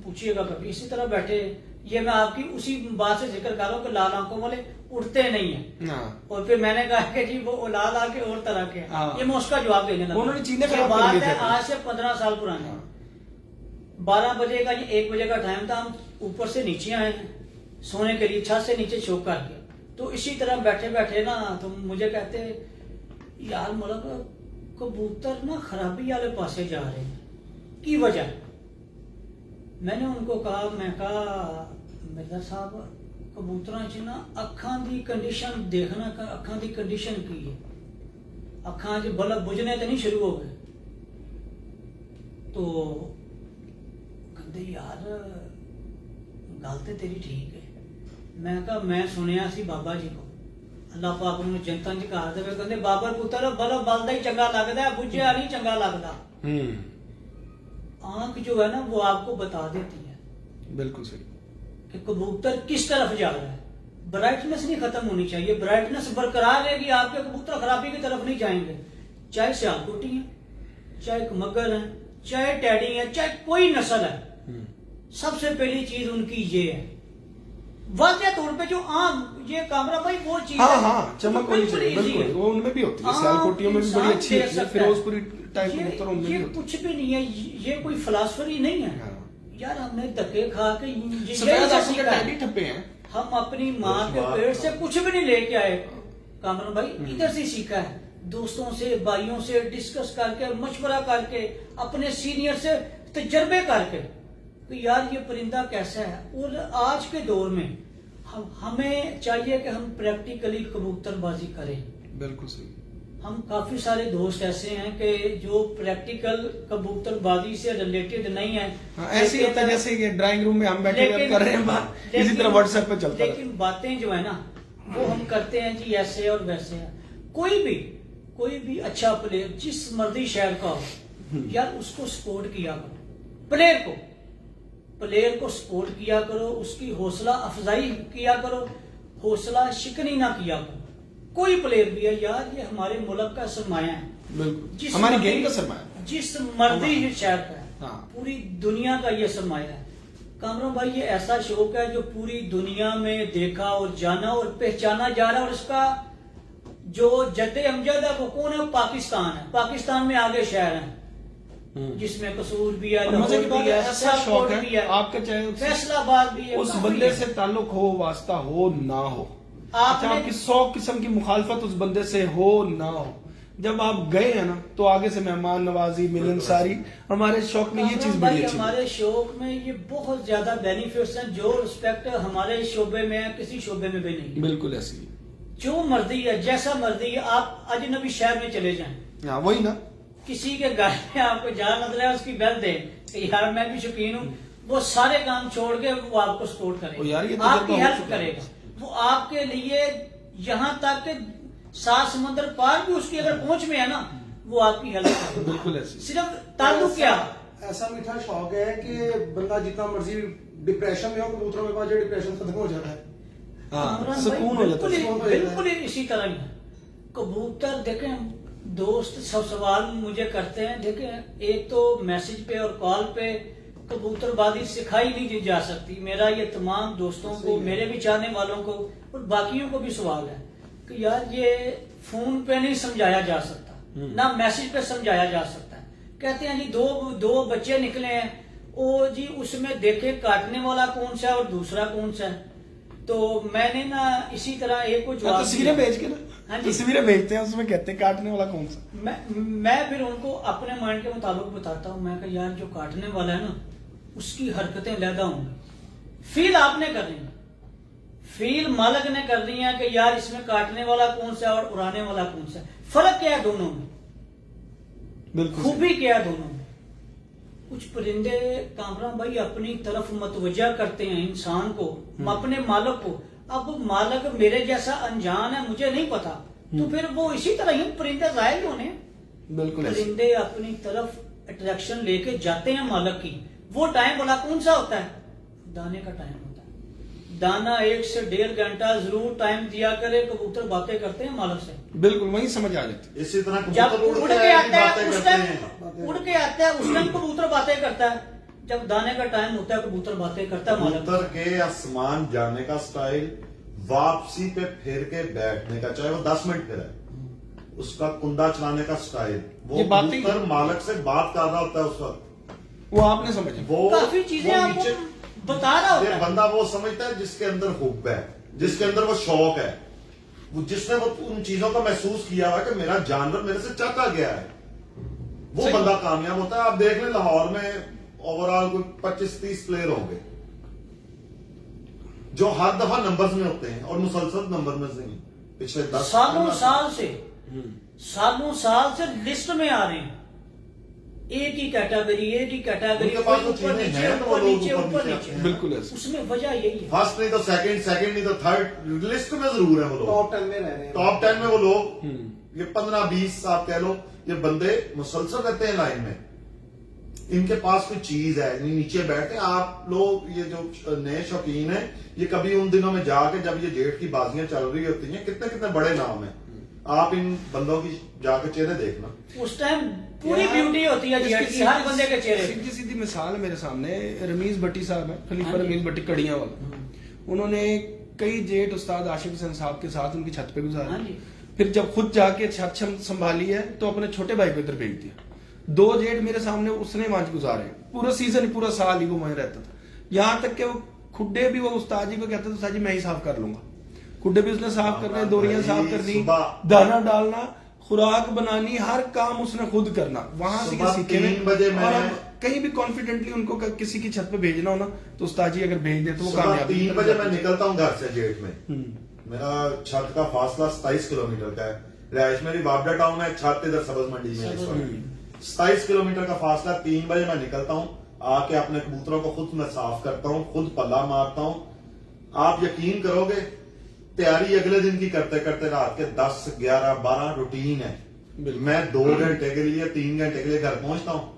पूछिएगा कभी, इसी तरह बैठे, ये मैं आपकी उसी बात से जिक्र कर रहा हूँ कि लाल आंखों वाले उड़ते नहीं है। हाँ। और फिर मैंने कहा कि जी वो लाल आंखें और तरह के हैं। हाँ। ये मैं उसका जवाब देने लगा। उन्होंने चीजें ये खराब कर बात दी थी है अपनी। आज से 15 साल पुरानी। 12 बजे का 1 बजे का टाइम था, हम ऊपर से नीचे आए हैं सोने के लिए, छत से नीचे छुप करके। तो इसी तरह बैठे बैठे ना, तो मुझे कहते यार मतलब कबूतर ना खराबी वाले पासे जा रहे हैं, की वजह। मैंने उनको कहा, मैं कहा मिर्जा साहब कबूतरां च ना अखां दी कंडीशन देखना, अखां दी कंडीशन की है, अखां च बल्ब बुझने तो नहीं शुरू हो गए। तो कहते यार गल ते तेरी ठीक है। मैं कहा मैं सुनिया सी बाबा जी को, अल्लाह पाक उन्हें जनता च कर देवे, कहते बाबर पुत्र बल्ब बलदा ही चंगा लगदा है, बुझिया नहीं चंगा लगदा। आंख जो है ना वो आपको बता देती है बिल्कुल सही कि कबूतर किस तरफ जा रहा है। ब्राइटनेस नहीं खत्म होनी चाहिए, ब्राइटनेस बरकरार रहेगी, आपके कबूतर खराबी की तरफ नहीं जाएंगे। चाहे सियालकोटी है, चाहे मगर है, चाहे टैडी है, चाहे कोई नस्ल है, सबसे पहली चीज उनकी ये है, वाज़ेह तौर पे जो आम ये कामरा भाई वो चीज हाँ है, हाँ, चमक होनी बिल्कुल चाहिए, easy है। बिल्कुल। वो उनमें भी होती है, आम सियालकोटियों में भी बड़ी इंसान अच्छी दे होती है, सकता है। फिरोजपुरी टाइप ये- कबूतर उनमें भी ये होती कुछ भी नहीं है, ये कोई फिलासफरी नहीं है। हाँ। यार हमने धक्के खा के है। सफेद यही आंखों के सीखा है। टैडी ठप्पे हैं। हम अपनी माँ के बात- पेट से कुछ भी नहीं लेके आए कामरान भाई, इधर से सीखा है, दोस्तों से भाइयों से डिस्कस करके, मशवरा करके, अपने सीनियर से तजर्बे करके कि यार ये परिंदा कैसा है। और आज के दौर में हमें चाहिए कि हम प्रैक्टिकली कबूतरबाजी करें। बिल्कुल सही। हम काफी सारे दोस्त ऐसे हैं कि जो प्रैक्टिकल कबूतरबाजी से रिलेटेड नहीं है। हाँ, ऐसे ही होता है जैसे कि ड्राइंग रूम में हम बैठे हुए कर रहे हैं बात, इसी लेकिन- तरह व्हाट्सएप पे चलता है। लेकिन बातें जो है ना वो हम करते हैं जी ऐसे और वैसे है। कोई भी अच्छा प्लेयर जिस मर्जी शहर का हो, यार उसको सपोर्ट किया करो, प्लेयर को सपोर्ट किया करो, उसकी हौसला अफजाई किया करो, हौसला शिकनी ना किया करो। कोई प्लेयर भी है यार, ये हमारे मुल्क का सरमाया है, बिल्कुल जिस हमारी मर्जी- गेम का सरमाया। जिस मर्दी शहर का है, हाँ। पूरी दुनिया का ये सरमाया है। कामरान भाई, ये ऐसा शौक है जो पूरी दुनिया में देखा और जाना और पहचाना जा रहा है, और इसका जो जद्दे अमजद है वो कौन है? पाकिस्तान है। पाकिस्तान में आगे शहर है जिसमें कसूर भी है, और मजे की लाहौर बात भी है, है, ऐसा शौक सियालकोट भी है आपका, चाहे फैसलाबाद भी है, उस काफी बंदे है। से ताल्लुक हो, वास्ता हो ना हो, आपने- आपकी 100 किस्म की मुखालफत उस बंदे से हो ना हो, जब आप गए हैं ना तो आगे से मेहमान नवाजी, मिलनसारी, हमारे शौक में ये चीज कामरान बड़ी भाई, अच्छी है। हमारे शौक में ये बहुत ज्यादा बेनिफिट्स हैं, जो रिस्पेक्ट हमारे शोबे में है किसी शोबे में भी नहीं। बिल्कुल ऐसी है। जो मर्जी है, जैसा मर्जी है, आप अजनबी शहर में चले जाएं, हाँ वही ना, किसी के घर में आपको जहाँ नजर है उसकी बेल दे कि यार मैं भी शौकीन हूँ, वो सारे काम छोड़ के वो आपको सपोर्ट ओ यार, ये करेगा, तो आपकी जज्बा हो हेल्प चुका है। करेगा, वो आपके लिए यहाँ तक कि 7 समंदर पार भी उसकी अगर पहुंच में है ना, वो आपकी हेल्प करेगा। बिल्कुल ऐसी। सिर्फ ताल्लुक क्या, ऐसा मीठा शौक है कि बंदा जितना मर्जी डिप्रेशन में हो, कबूतरों के पास जो डिप्रेशन खत्म हो जाता है। हाँ, कामरान सुकून भाई, हो जाता है। बिल्कुल बिल्कुल इसी तरह ही है। कबूतर देखें, दोस्त सब सवाल मुझे करते हैं, देखें एक तो मैसेज पे और कॉल पे कबूतरबाजी सिखाई नहीं जा सकती। मेरा ये तमाम दोस्तों को, मेरे भी चाहने वालों को और बाकियों को भी सवाल है कि यार ये फोन पे नहीं समझाया जा सकता, ना मैसेज पे समझाया जा सकता है। कहते हैं जी दो बच्चे निकले हैं, ओ जी उसमें देखे काटने वाला कौन सा है और दूसरा कौन सा है। तो मैंने ना इसी तरह एक को जवाब तस्वीरें दिया। भेज के ना, हाँ जी। तस्वीरें भेजते हैं, उसमें कहते हैं काटने वाला कौन सा। मैं फिर उनको अपने माइंड के मुताबिक बताता हूँ। मैं कहा यार जो काटने वाला है ना, उसकी हरकतें लैदा होंगी, फील आपने करनी है, फील मालिक ने करनी है कि यार इसमें काटने वाला कौन सा है और उड़ाने वाला कौन सा है। फर्क क्या है दोनों में, बिल्कुल खूबी क्या है दोनों में। कुछ परिंदे कामरान भाई अपनी तरफ मतवजा करते हैं इंसान को, अपने मालिक को। अब मालिक मेरे जैसा अनजान है, मुझे नहीं पता, तो फिर वो इसी तरह ही परिंदे जाहिर होने। बिल्कुल ऐसी। परिंदे अपनी तरफ अट्रैक्शन लेके जाते हैं मालिक की। वो टाइम बोला कौन सा होता है? दाने का टाइम होता है। दाना 1 से 1.5 घंटा जरूर टाइम दिया करे, कबूतर बातें करते हैं मालिक से। बिल्कुल वही समझ आ जाती। इसी तरह जब कबूतर उड़ के आता है बातें उस करते टाइम, हैं। उड़ के आता है उस टाइम कबूतर बातें करता है। जब दाने का टाइम होता है कबूतर बातें करता है मालिक कबूतर के आसमान जाने का स्टाइल, वापसी पे फिर के बैठने का, चाहे वो 10 मिनट फिर है, उसका कुंदा चलाने का स्टाइल, वो ये बातें- कबूतर मालिक से बात कर रहा होता है उस वक्त। वो आपने समझा। वो काफी चीजें वो आपको नीचे- बता रहा होता ये है। बंदा वो समझता है जिसके अंदर हुब है, जिसके अंदर वो शौक है, वो जिसने वो उन चीजों का महसूस किया हुआ है कि मेरा जानवर मेरे से चाहता गया है, वो सही। बंदा कामयाब होता है। आप देख लें लाहौर में ओवरऑल कोई 25-30 प्लेयर होंगे जो हर दफा नंबर्स में होते हैं और मुसलसल नंबर में से पिछले 10 सालों साल से लिस्ट में आ रहे हैं। एक ही कैटेगरी उनके पास वो ऊपर चीजें नीचे हैं तो वो ऊपर लोग नीचे ऊपर ऊपर नीचे नीचे। आते हैं। बिल्कुल ऐसी। उसमें वजह यही है। फर्स्ट नहीं तो सेकंड नहीं तो थर्ड, लिस्ट में जरूर है वो लोग। टॉप 10 में रह रहे हैं। टॉप 10 में वो लोग, ये 15-20 आप कह लो, ये बंदे मुसलसल रहते हैं लाइन में। इनके पास कोई चीज है, नहीं नीचे बैठे। आप लोग ये जो नए शौकीन हैं, ये कभी उन दिनों में जाके जब ये जेठ की बाजियां चल रही होती हैं, कितने कितने बड़े नाम हैं, आप इन बंदों की जाके चेहरे देखना। उस टाइम पूरी यार, ब्यूटी होती है इसकी जेठ की हर बंदे के चेहरे पे। सीधी सीधी मिसाल है मेरे सामने, रमीज भट्टी साहब है, खलीफा हाँ जी। रमीज भट्टी कड़ियां वाला। उन्होंने कई जेठ उस्ताद आशिफ हुसैन साहब के साथ उनकी छत पे हाँ गुजारा। जी। फिर जब खुद जाके छत संभाली है तो अपने छोटे भाई को इधर भेज दिया। 2 जेठ मेरे सामने उसने वहां गुजारे, पूरा सीजन पूरा साल ही वो वहीं रहता था। यहाँ तक कि वो खुड्डे भी वो उस्ताद जी को कहते थे, उस्ताद जी मैं ही साफ कर लूंगा। खुड्डे भी उसने साफ करने, दोरियां साफ करनी, दाना डालना, खुराक बनानी, हर काम उसने खुद करना। वहां से सुबह सीखे 3 बजे और मैं- अब कहीं भी कॉन्फिडेंटली उनको किसी की छत पे भेजना हो ना तो उस्ताद जी अगर भेज दे तो वो सुबह कामयाब 3 बजे मैं निकलता हूँ घर से जेठ में। मेरा छत का फासला 27 किलोमीटर का है। रिहाइश मेरी बाबडा टाउन है, छत इधर सब्ज मंडी में है इस वक्त। 27 किलोमीटर का फासला, 3 बजे मैं निकलता हूँ, आके अपने कबूतरों को खुद मैं साफ करता हूँ, खुद पल्ला मारता हूँ। आप यकीन करोगे, तैयारी अगले दिन की करते करते रात के 10, 11, 12 रूटीन है। मैं 2 घंटे के लिए 3 घंटे के लिए घर पहुंचता हूँ,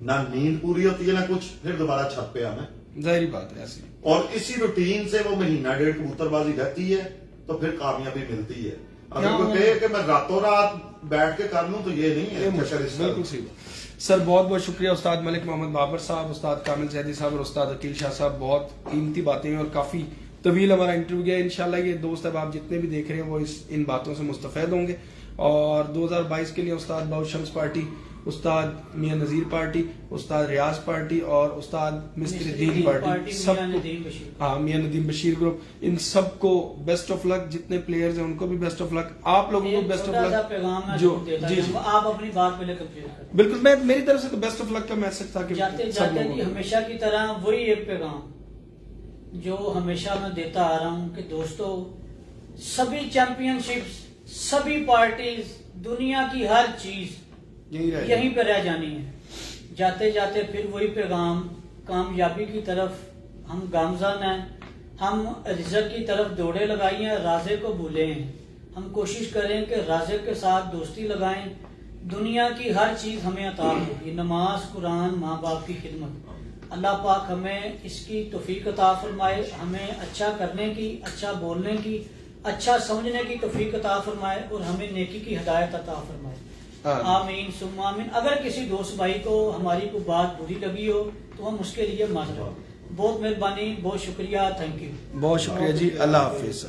ना नींद पूरी होती है ना कुछ, फिर दोबारा छत पे आना। जाहिर बात है ऐसी। और इसी रूटीन से वो महीना 1.5 कबूतरबाजी रहती है तो फिर कामयाबी मिलती है। अगर कोई कहे कि मैं रातों रात बैठ के कर लूं तो ये नहीं है बिल्कुल सही बात सर। बहुत बहुत शुक्रिया उस्ताद मलिक मोहम्मद बाबर साहब, उस्ताद कामिल जैदी साहब और उस्ताद अकील शाह साहब। बहुत कीमती बातें हैं और काफी तवील हमारा इंटरव्यू गया। इंशाल्लाह ये दोस्त अब आप जितने भी देख रहे हैं वो इन बातों से मुस्तफैद होंगे। और 2022 के लिए उस्ताद बाउल शम्स पार्टी, उस्ताद मियां नजीर पार्टी, उस्ताद रियाज पार्टी और उस्ताद मिस्त्री दीन पार्टी, सबको, हाँ मियां नदीम बशीर ग्रुप, इन सबको बेस्ट ऑफ लक। जितने प्लेयर्स हैं उनको भी बेस्ट ऑफ लक, आप लोगों को बेस्ट ऑफ लक। जो जी आप अपनी बात पहले कंप्लीट बिल्कुल, मैं मेरी तरफ से तो बेस्ट ऑफ लक का मैसेज था कि जाते जाते जी हमेशा की तरह वही एक पैगाम जो हमेशा मैं देता आ रहा हूँ कि दोस्तों, सभी चैंपियनशिप्स, सभी पार्टीज, दुनिया की हर चीज यहीं पे रह जानी है। जाते जाते फिर वही पैगाम, कामयाबी की तरफ हम गामजन हैं, हम रिजल्ट की तरफ दौड़े लगाई हैं, राजे को भूले हैं। हम कोशिश करें कि राजे के साथ दोस्ती लगाएं। दुनिया की हर चीज हमें अता होगी, नमाज, कुरान, माँ बाप की खिदमत। अल्लाह पाक हमें इसकी तौफीक अता फरमाए, हमें अच्छा करने की, अच्छा बोलने की, अच्छा समझने की तौफीक अता फरमाए और हमें नेकी की हिदायत अता फरमाए। आमीन सुम्मा आमीन। अगर किसी दोस्त भाई को हमारी कोई बात बुरी लगी हो तो हम उसके लिए माजूद। बहुत मेहरबानी, बहुत शुक्रिया, थैंक यू। बहुत शुक्रिया जी, अल्लाह हाफिज।